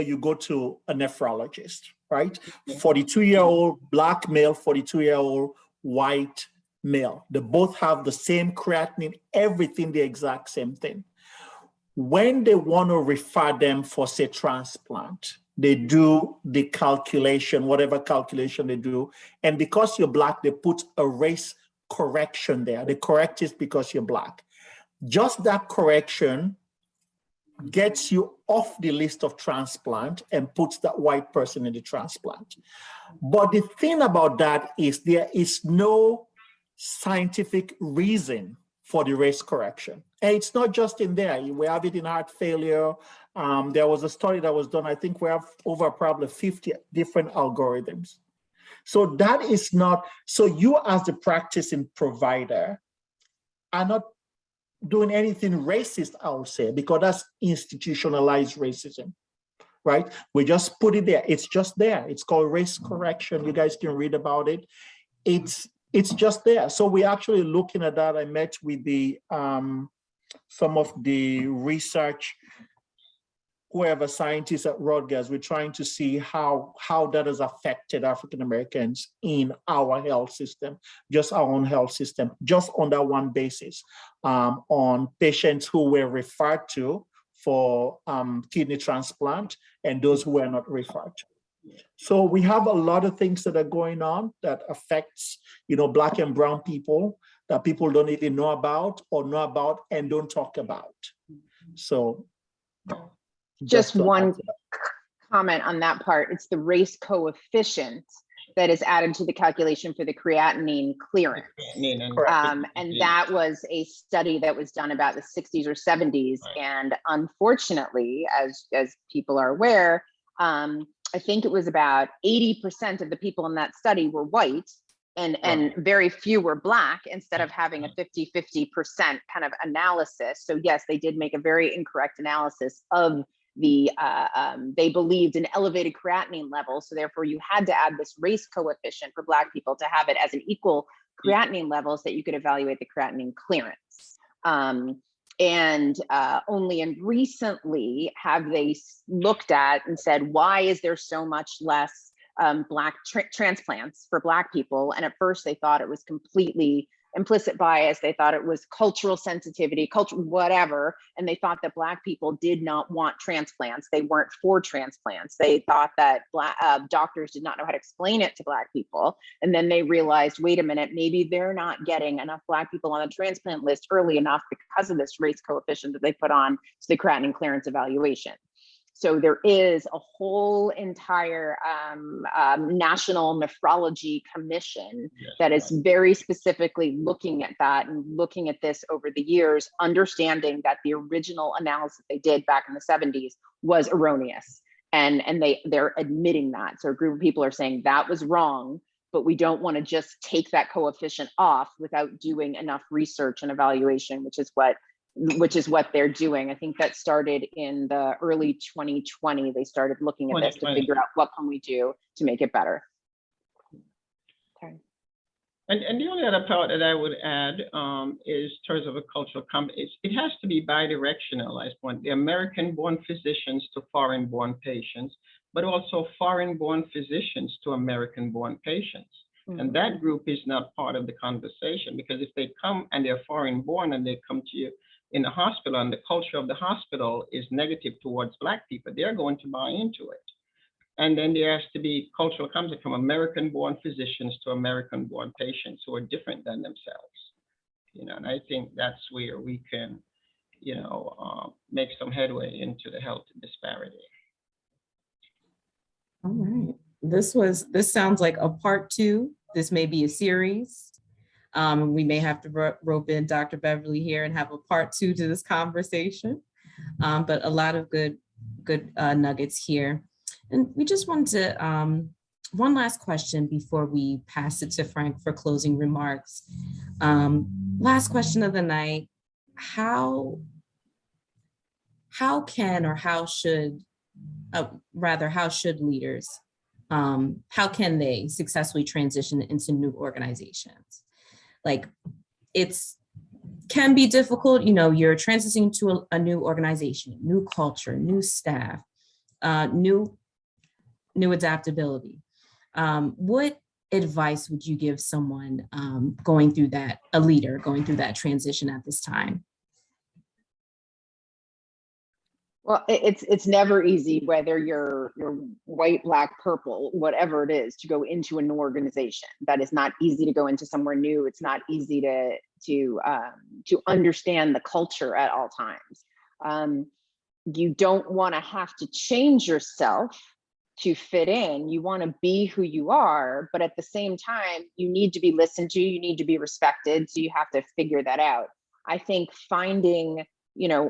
you go to a nephrologist, right? 42-year-old Black male, 42-year-old white male. They both have the same creatinine, everything the exact same thing. When they want to refer them for, say, transplant, they do the calculation, whatever calculation they do. And because you're Black, they put a race correction there. They correct it because you're Black. Just that correction gets you off the list of transplant and puts that white person in the transplant. But the thing about that is there is no scientific reason for the race correction. And it's not just in there. We have it in heart failure. There was a study that was done. I think we have over probably 50 different algorithms. So that is not, so you as the practicing provider are not doing anything racist, I would say, because that's institutionalized racism, right? We just put it there. It's just there. It's called race correction. You guys can read about it. It's just there. So we're actually looking at that. I met with the some of the research, whoever scientists at Rutgers. We're trying to see how that has affected African Americans in our health system, just our own health system, just on that one basis, on patients who were referred to for kidney transplant and those who were not referred to. So we have a lot of things that are going on that affects, Black and brown people that people don't even know about and don't talk about. So just one comment on that part. It's the race coefficient that is added to the calculation for the creatinine clearance. And that was a study that was done about the 60s or 70s. And unfortunately, as people are aware, I think it was about 80% of the people in that study were white and very few were Black, instead of having a 50-50% kind of analysis. So yes, they did make a very incorrect analysis of the, they believed an elevated creatinine level. So therefore you had to add this race coefficient for Black people to have it as an equal creatinine level so that you could evaluate the creatinine clearance. Only recently have they looked at and said, why is there so much less Black transplants for Black people? And at first they thought it was completely implicit bias. They thought it was cultural sensitivity, whatever. And they thought that Black people did not want transplants. They weren't for transplants. They thought that doctors did not know how to explain it to Black people. And then they realized, wait a minute, maybe they're not getting enough Black people on the transplant list early enough because of this race coefficient that they put on to the creatinine clearance evaluation. So there is a whole entire national nephrology commission that is very specifically looking at that and looking at this over the years, understanding that the original analysis they did back in the 70s was erroneous. And they're admitting that. So a group of people are saying that was wrong, but we don't want to just take that coefficient off without doing enough research and evaluation, which is what they're doing. I think that started in the early 2020. They started looking at this to figure out what can we do to make it better. Okay. And the only other part that I would add is in terms of a cultural comment, it has to be bidirectional, I suppose. The American-born physicians to foreign-born patients, but also foreign-born physicians to American-born patients. Mm-hmm. And that group is not part of the conversation, because if they come and they're foreign-born and they come to you in the hospital and the culture of the hospital is negative towards Black people, they're going to buy into it. And then there has to be cultural comments from American-born physicians to American-born patients who are different than themselves. And I think that's where we can, make some headway into the health disparity. All right. This sounds like a part 2. This may be a series. We may have to rope in Dr. Beverly here and have a part 2 to this conversation, but a lot of good nuggets here. And we just wanted to, one last question before we pass it to Frank for closing remarks. Last question of the night: how can, or how should leaders, how can they successfully transition into new organizations? Like, can be difficult, you're transitioning to a new organization, new culture, new staff, new adaptability. What advice would you give someone a leader going through that transition at this time? Well, it's never easy, whether you're white, Black, purple, whatever it is, to go into an organization. That is not easy to go into somewhere new. It's not easy to understand the culture at all times. you don't want to have to change yourself to fit in. You want to be who you are, but at the same time, you need to be listened to, you need to be respected. So you have to figure that out. I think finding,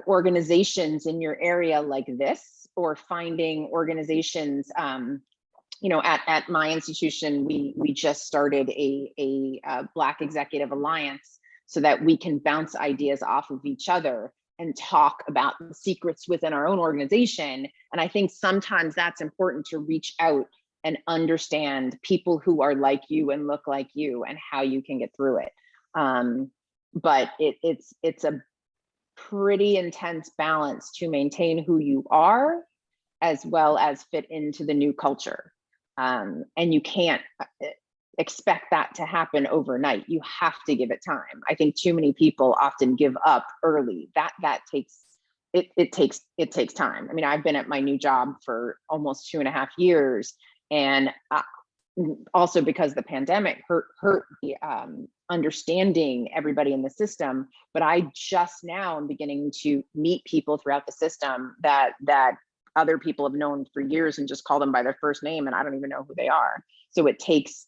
organizations in your area like this, or finding organizations, at my institution, we just started a Black Executive Alliance so that we can bounce ideas off of each other and talk about the secrets within our own organization. And I think sometimes that's important, to reach out and understand people who are like you and look like you and how you can get through it. But it's a pretty intense balance to maintain who you are as well as fit into the new culture. And you can't expect that to happen overnight. You have to give it time. I think too many people often give up early. That takes time. I mean, I've been at my new job for almost 2.5 years, and also because the pandemic hurt the understanding everybody in the system. But I just now am beginning to meet people throughout the system that other people have known for years and just call them by their first name, and I don't even know who they are. So it takes,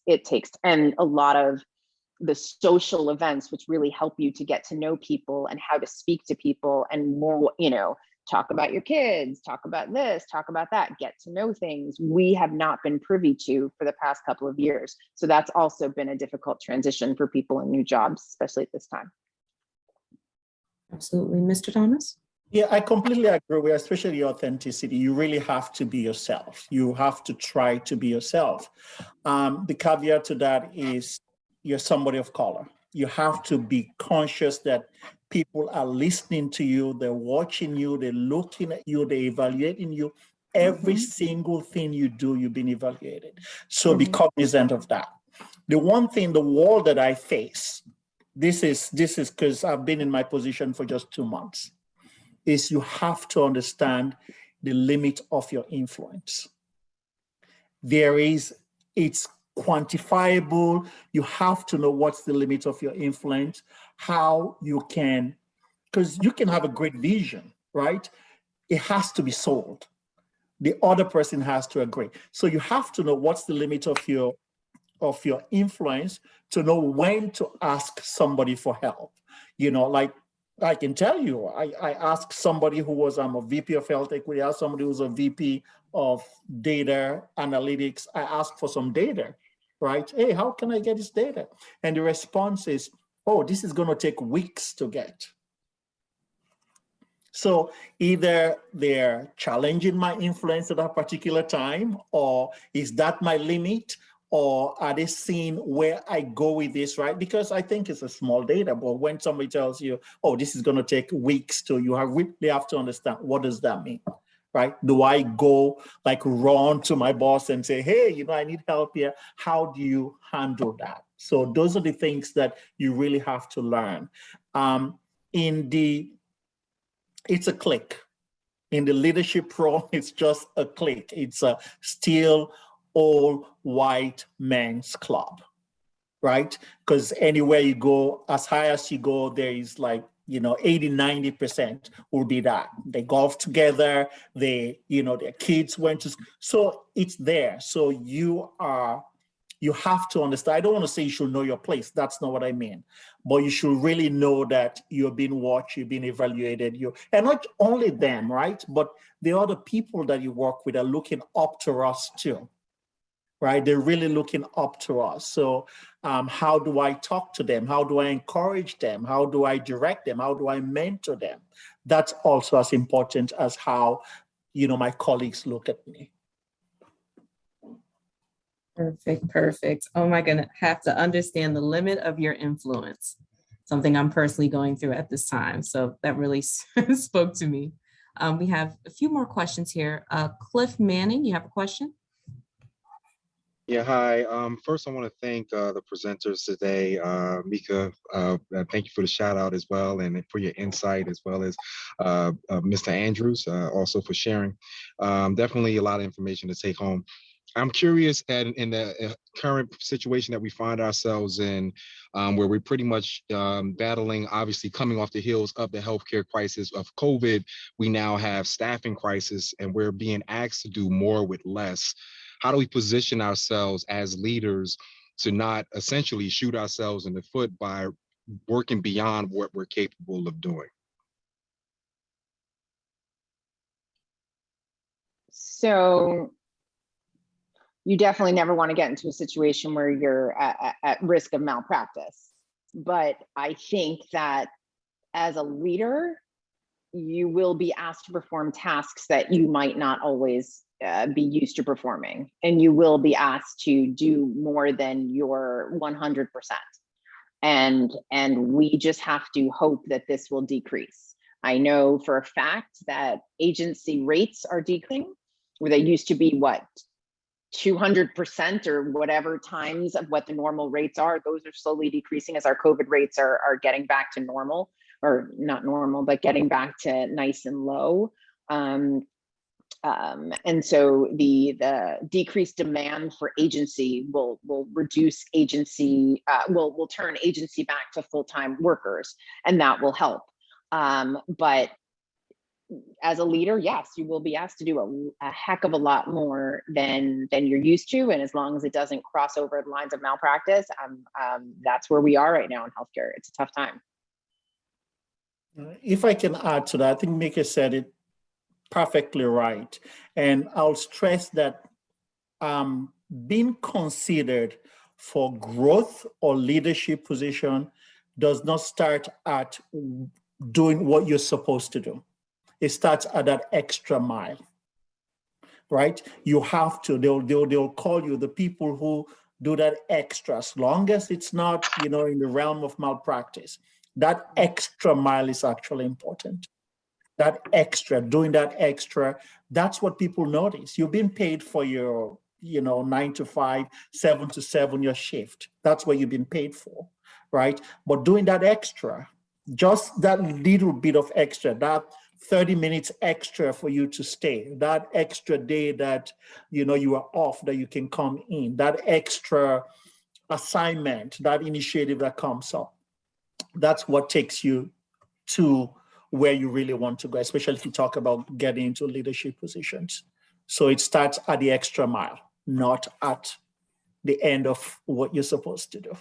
and a lot of the social events, which really help you to get to know people and how to speak to people, and more, talk about your kids, talk about this, talk about that, get to know things we have not been privy to for the past couple of years. So that's also been a difficult transition for people in new jobs, especially at this time. Absolutely. Mr. Thomas? Yeah, I completely agree with, especially authenticity. You really have to be yourself. You have to try to be yourself. The caveat to that is you're somebody of color. You have to be conscious that people are listening to you, they're watching you, they're looking at you, they're evaluating you. Every single thing you do, you've been evaluated. So be cognizant of that. The one thing, the wall that I face, this is because I've been in my position for just 2 months, is you have to understand the limit of your influence. It's quantifiable. You have to know what's the limit of your influence, how you can, because you can have a great vision, right? It has to be sold. The other person has to agree. So you have to know what's the limit of your influence, to know when to ask somebody for help. Like I can tell you, I asked somebody who was a VP of health equity, I asked somebody who was a VP of data analytics, I asked for some data, right? Hey, how can I get this data? And the response is, oh, this is going to take weeks to get. So either they're challenging my influence at a particular time, or is that my limit? Or are they seeing where I go with this, right? Because I think it's a small data, but when somebody tells you, oh, this is going to take weeks to, you really have to understand, what does that mean, right? Do I go run to my boss and say, hey, I need help here? How do you handle that? So those are the things that you really have to learn. It's a click. In the leadership role, it's just a click. It's a still all white men's club, right? Because anywhere you go, as high as you go, there is 80-90% will be that. They golf together, their kids went to school. So it's there. So you have to understand. I don't want to say you should know your place. That's not what I mean. But you should really know that you're being watched, you're being evaluated. And not only them, right? But the other people that you work with are looking up to us too, right? They're really looking up to us. So how do I talk to them? How do I encourage them? How do I direct them? How do I mentor them? That's also as important as how, my colleagues look at me. Perfect. Oh my goodness, have to understand the limit of your influence. Something I'm personally going through at this time. So that really spoke to me. We have a few more questions here. Cliff Manning, you have a question? Yeah, hi. First, I want to thank the presenters today. Mika, thank you for the shout out as well, and for your insight, as well as Mr. Andrews, also for sharing. Definitely a lot of information to take home. I'm curious, and in the current situation that we find ourselves in, where we're pretty much battling, obviously coming off the heels of the healthcare crisis of COVID, we now have staffing crisis, and we're being asked to do more with less. How do we position ourselves as leaders to not essentially shoot ourselves in the foot by working beyond what we're capable of doing? So you definitely never want to get into a situation where you're at risk of malpractice. But I think that as a leader, you will be asked to perform tasks that you might not always be used to performing. And you will be asked to do more than your 100%. And we just have to hope that this will decrease. I know for a fact that agency rates are decreasing, where they used to be what, 200% or whatever times of what the normal rates are. Those are slowly decreasing as our COVID rates are getting back to normal, or not normal, but getting back to nice and low. And so the decreased demand for agency will reduce agency, will turn agency back to full-time workers, and that will help. But as a leader, yes, you will be asked to do a heck of a lot more than you're used to. And as long as it doesn't cross over the lines of malpractice, that's where we are right now in healthcare. It's a tough time. If I can add to that, I think Mika said it perfectly right. And I'll stress that being considered for growth or leadership position does not start at doing what you're supposed to do. It starts at that extra mile, right? You have to, they'll call you the people who do that extra, as long as it's not, in the realm of malpractice. That extra mile is actually important. That extra, doing that extra, that's what people notice. You've been paid for your, 9 to 5, 7 to 7, your shift. That's what you've been paid for, right? But doing that extra, just that little bit of extra, that 30 minutes extra for you to stay, that extra day that, you are off, that you can come in, that extra assignment, that initiative that comes up, that's what takes you to where you really want to go, especially if you talk about getting into leadership positions. So it starts at the extra mile, not at the end of what you're supposed to do.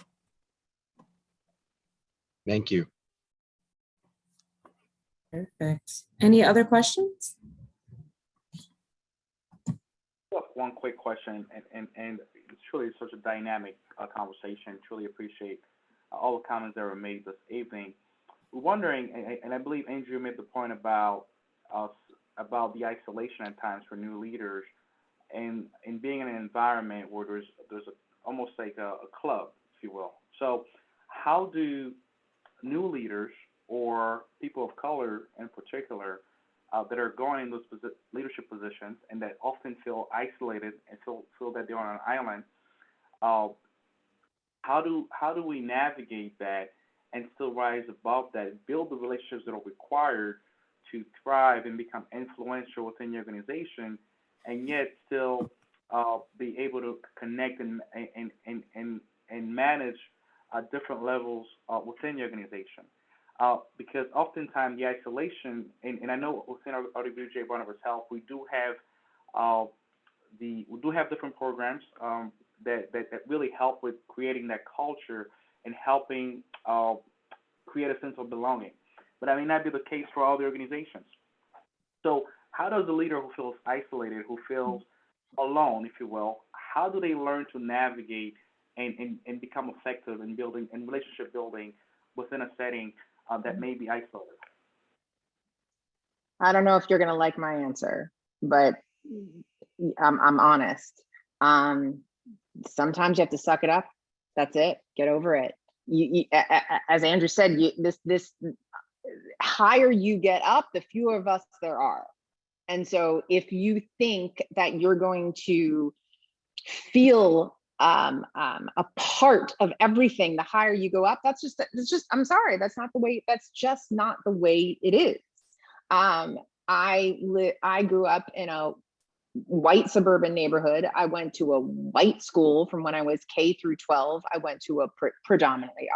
Thank you. Perfect. Any other questions? One quick question, and it's truly such a dynamic conversation. Truly appreciate all the comments that were made this evening. We're wondering, and I believe Andrew made the point about the isolation at times for new leaders, and being in an environment where there's almost like a club, if you will. So, how do new leaders or people of color in particular that are going in those leadership positions and that often feel isolated and feel that they're on an island, how do we navigate that and still rise above that, build the relationships that are required to thrive and become influential within the organization, and yet still be able to connect and manage different levels within the organization? Because oftentimes the isolation, and I know within our RWJ Barnabas Health, we do have different programs that really help with creating that culture and helping create a sense of belonging. But that may not be the case for all the organizations. So how does a leader who feels isolated, who feels alone, if you will, how do they learn to navigate and become effective in building and relationship building within a setting that may be isolated? I don't know if you're going to like my answer, but I'm honest. Sometimes you have to suck it up. That's it. Get over it. You, as Andrew said, this higher you get up, the fewer of us there are. And so if you think that you're going to feel a part of everything, the higher you go up, that's just, I'm sorry, that's just not the way it is. I grew up in a white suburban neighborhood. I went to a white school from when I was K through 12. I went to a predominantly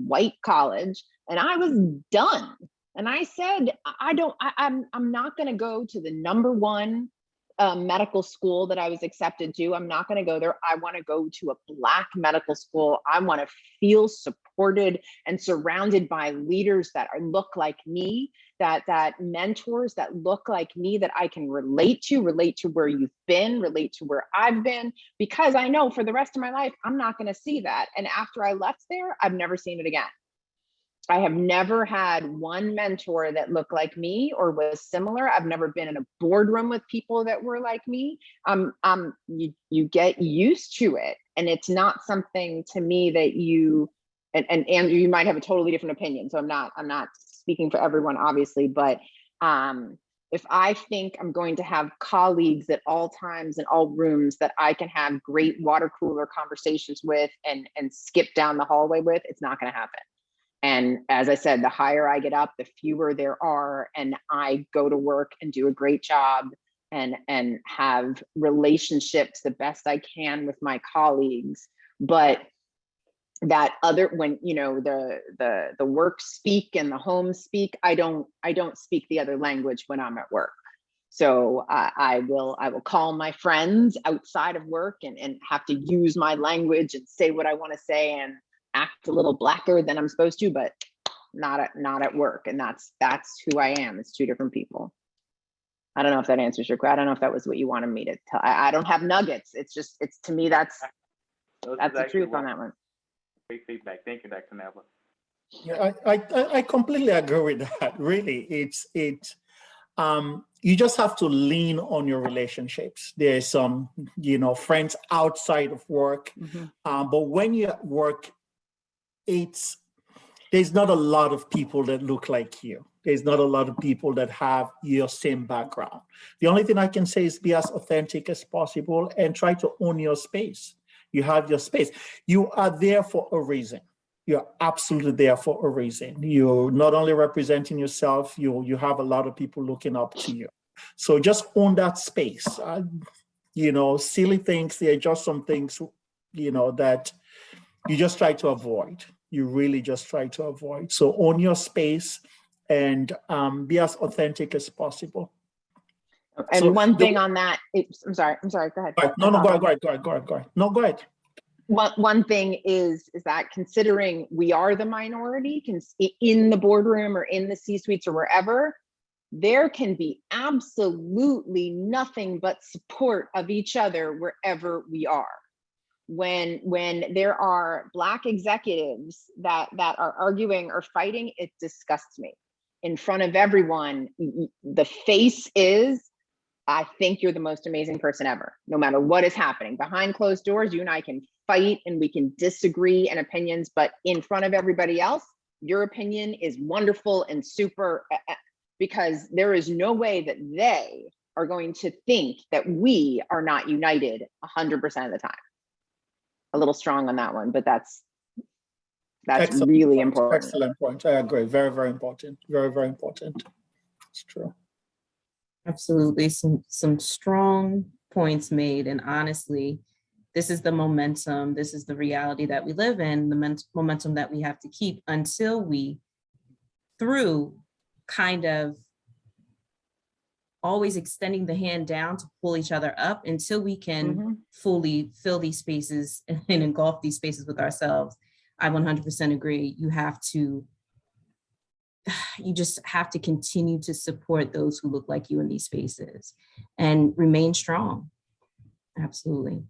white college, and I was done. And I said, I'm not going to go to the number one medical school that I was accepted to. I'm not going to go there. I want to go to a Black medical school. I want to feel supported and surrounded by leaders that look like me, that mentors that look like me, that I can relate to where you've been, relate to where I've been, because I know for the rest of my life, I'm not going to see that. And after I left there, I've never seen it again. I have never had one mentor that looked like me or was similar. I've never been in a boardroom with people that were like me. You get used to it, and it's not something to me that you and Andrew, you might have a totally different opinion. So I'm not speaking for everyone, obviously, but if I think I'm going to have colleagues at all times in all rooms that I can have great water cooler conversations with and skip down the hallway with, it's not going to happen. And as I said, the higher I get up, the fewer there are, and I go to work and do a great job and have relationships the best I can with my colleagues. But that other, when the work speak and the home speak, I don't speak the other language when I'm at work. So I will call my friends outside of work and have to use my language and say what I want to say and act a little blacker than I'm supposed to, but not at work. And that's who I am. It's two different people. I don't know if that answers your question. I don't know if that was what you wanted me to tell. I don't have nuggets. It's to me, that's the truth on that one. Great feedback. Thank you, Dr. Nevlett. Yeah, I completely agree with that. Really, you just have to lean on your relationships. There's some, friends outside of work, but when you're at work, there's not a lot of people that look like you. There's not a lot of people that have your same background. The only thing I can say is be as authentic as possible and try to own your space. You have your space. You are there for a reason. You're absolutely there for a reason. You're not only representing yourself, you have a lot of people looking up to you. So just own that space. Silly things, there are just some things, that you just try to avoid. You really just try to avoid. So own your space and be as authentic as possible. And so one thing on that, I'm sorry, go ahead. No, go ahead. No, go ahead. One thing is that considering we are the minority in the boardroom or in the C-suites or wherever, there can be absolutely nothing but support of each other wherever we are. When there are Black executives that are arguing or fighting, it disgusts me. In front of everyone, the face is, I think you're the most amazing person ever, no matter what is happening. Behind closed doors, you and I can fight and we can disagree in opinions, but in front of everybody else, your opinion is wonderful and super, because there is no way that they are going to think that we are not united 100% of the time. A little strong on that one, but that's excellent really point. important. Excellent point. I agree. Very, very important. Very, very important. It's true. Absolutely. Some strong points made. And honestly, this is the momentum. This is the reality that we live in, the momentum that we have to keep until we, through kind of always extending the hand down to pull each other up, until we can fully fill these spaces and engulf these spaces with ourselves. I 100% agree. You just have to continue to support those who look like you in these spaces and remain strong. Absolutely.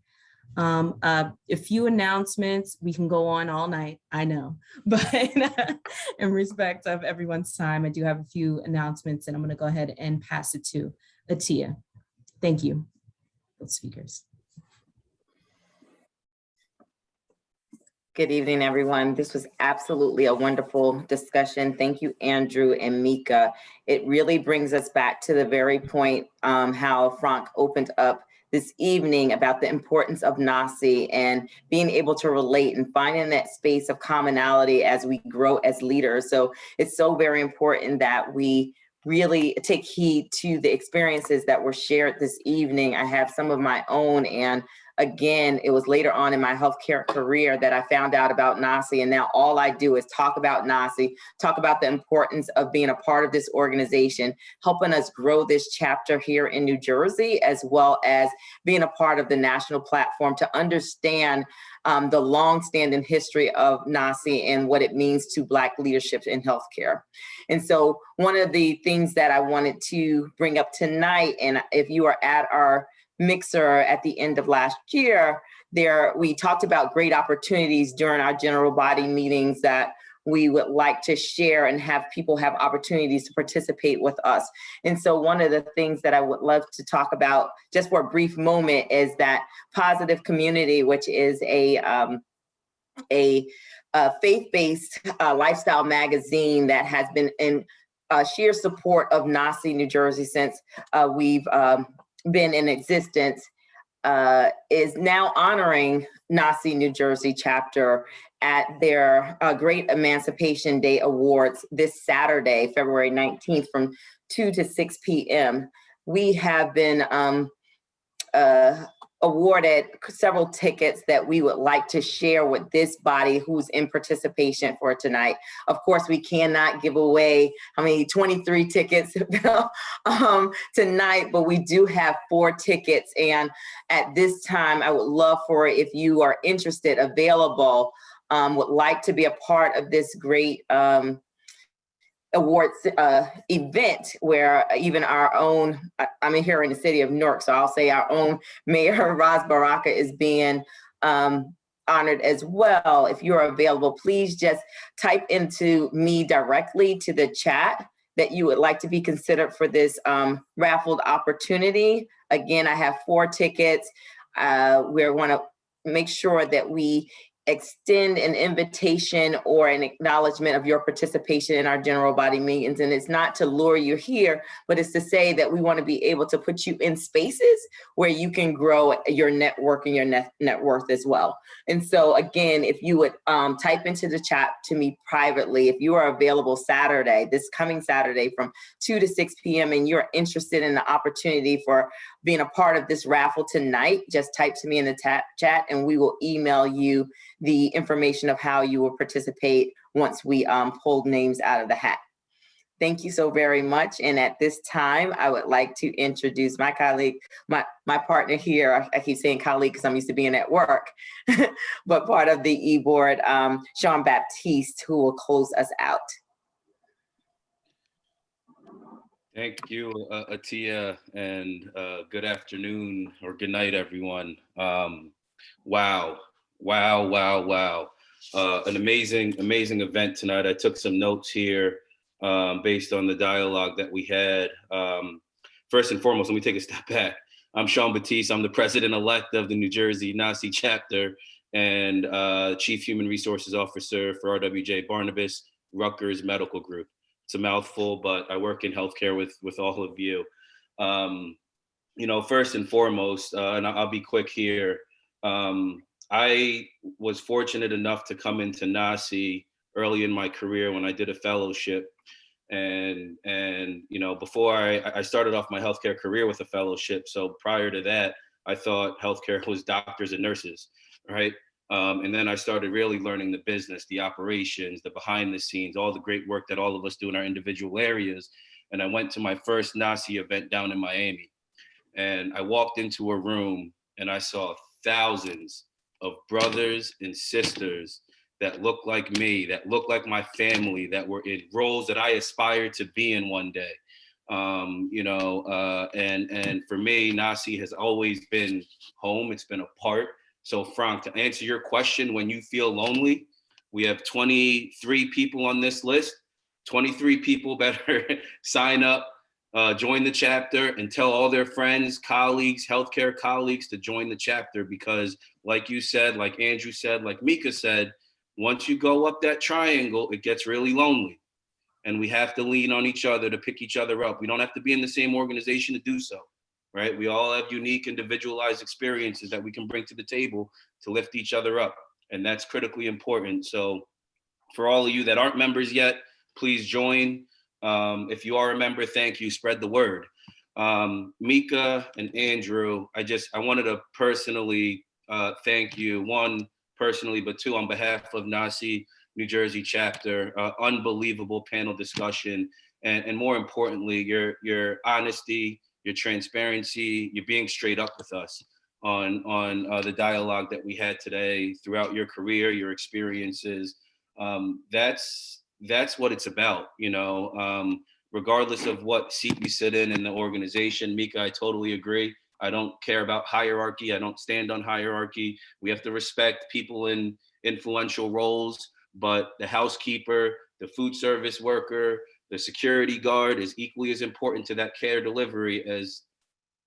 A few announcements. We can go on all night, I know, but in respect of everyone's time, I do have a few announcements, and I'm going to go ahead and pass it to Atia. Thank you, both speakers. Good evening, everyone. This was absolutely a wonderful discussion. Thank you, Andrew and Mika. It really brings us back to the very point how Frank opened up this evening about the importance of NAHSE and being able to relate and finding that space of commonality as we grow as leaders. So it's so very important that we really take heed to the experiences that were shared this evening. I have some of my own, and again, it was later on in my healthcare career that I found out about NAHSE, and now all I do is talk about NAHSE, talk about the importance of being a part of this organization, helping us grow this chapter here in New Jersey, as well as being a part of the national platform to understand the long-standing history of NAHSE and what it means to Black leadership in healthcare. And so one of the things that I wanted to bring up tonight, and if you are at our mixer at the end of last year, we talked about great opportunities during our general body meetings that we would like to share and have people have opportunities to participate with us. And so one of the things that I would love to talk about just for a brief moment is that Positive Community, which is a faith-based lifestyle magazine that has been in sheer support of NAHSE New Jersey since we've been in existence, is now honoring NAHSE New Jersey chapter at their Great Emancipation Day Awards this Saturday, February 19th from 2 to 6 p.m. We have been awarded several tickets that we would like to share with this body who's in participation for tonight. Of course, we cannot give away 23 tickets tonight, but we do have 4 tickets. And at this time, I would love for, if you are interested, available, would like to be a part of this great awards event where even our own, I'm here in the city of Newark, so I'll say our own Mayor Ras Baraka is being honored as well. If you're available, please just type into me directly to the chat that you would like to be considered for this raffled opportunity. Again, I have 4 tickets. We want to make sure that we extend an invitation or an acknowledgement of your participation in our general body meetings. And it's not to lure you here, but it's to say that we want to be able to put you in spaces where you can grow your network and your net worth as well. And so again, if you would type into the chat to me privately, if you are available Saturday, this coming Saturday from 2 to 6 p.m. and you're interested in the opportunity for being a part of this raffle tonight, just type to me in the chat and we will email you the information of how you will participate once we pull names out of the hat. Thank you so very much. And at this time, I would like to introduce my colleague, my partner here. I keep saying colleague because I'm used to being at work, but part of the e-board, Sean Baptiste, who will close us out. Thank you, Atia, and good afternoon or good night, everyone. Wow. An amazing event tonight. I took some notes here based on the dialogue that we had. First and foremost, let me take a step back. I'm Sean Baptiste. I'm the president-elect of the New Jersey NAHSE chapter and Chief Human Resources Officer for RWJ Barnabas Rutgers Medical Group. It's a mouthful, but I work in healthcare with all of you. First and foremost, and I'll be quick here, I was fortunate enough to come into NAHSE early in my career when I did a fellowship. And before I started off my healthcare career with a fellowship. So prior to that, I thought healthcare was doctors and nurses, right? And then I started really learning the business, the operations, the behind the scenes, all the great work that all of us do in our individual areas. And I went to my first NAHSE event down in Miami. And I walked into a room and I saw thousands of brothers and sisters that look like me, that look like my family, that were in roles that I aspired to be in one day. And for me, NAHSE has always been home. It's been a part. So Frank, to answer your question, when you feel lonely, we have 23 people on this list. 23 people better sign up, join the chapter, and tell all their friends, colleagues, healthcare colleagues to join the chapter, because like you said, like Andrew said, like Mika said, once you go up that triangle, it gets really lonely. And we have to lean on each other to pick each other up. We don't have to be in the same organization to do so, right? We all have unique individualized experiences that we can bring to the table to lift each other up. And that's critically important. So for all of you that aren't members yet, please join. If you are a member, thank you. Spread the word. Mika and Andrew, I wanted to personally thank you. One, personally, but two, on behalf of NAHSE New Jersey chapter. Unbelievable panel discussion, and more importantly, your honesty, your transparency, you're being straight up with us on the dialogue that we had today throughout your career, your experiences. That's what it's about, you know. Regardless of what seat you sit in the organization. Mika, I totally agree. I don't care about hierarchy. I don't stand on hierarchy. We have to respect people in influential roles, but the housekeeper, the food service worker, the security guard is equally as important to that care delivery as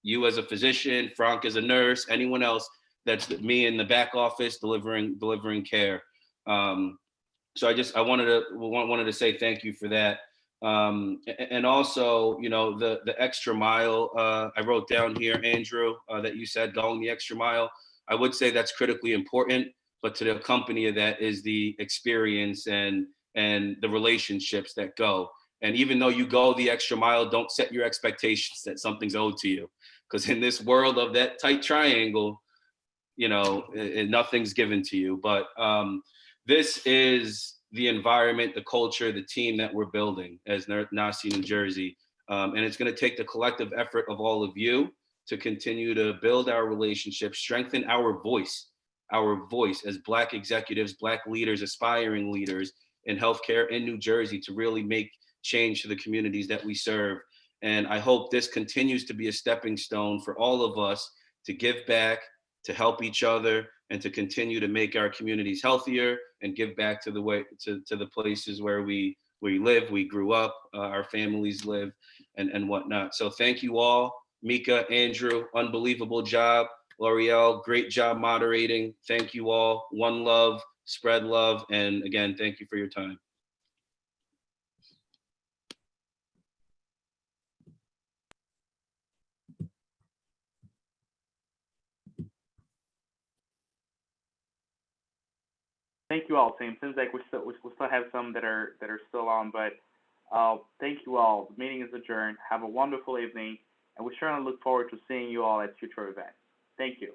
you as a physician, Frank as a nurse, anyone else. That's me in the back office delivering care. So I wanted to say thank you for that. And also, you know, the extra mile, I wrote down here, Andrew, that you said going the extra mile. I would say that's critically important, but to the accompany of that is the experience and the relationships that go. And even though you go the extra mile, don't set your expectations that something's owed to you. Because in this world of that tight triangle, you know, nothing's given to you. But this is the environment, the culture, the team that we're building as NAHSE New Jersey. And it's going to take the collective effort of all of you to continue to build our relationship, strengthen our voice as Black executives, Black leaders, aspiring leaders in healthcare in New Jersey to really make change to the communities that we serve. And I hope this continues to be a stepping stone for all of us to give back, to help each other, and to continue to make our communities healthier and give back to the places where we live, we grew up, our families live, and whatnot. So thank you all. Mika, Andrew, unbelievable job. L'Oreal, great job moderating. Thank you all. One love, spread love, and again, thank you for your time. Thank you all, team. Seems like we still have some that are still on, but thank you all. The meeting is adjourned. Have a wonderful evening, and we certainly look forward to seeing you all at future events. Thank you.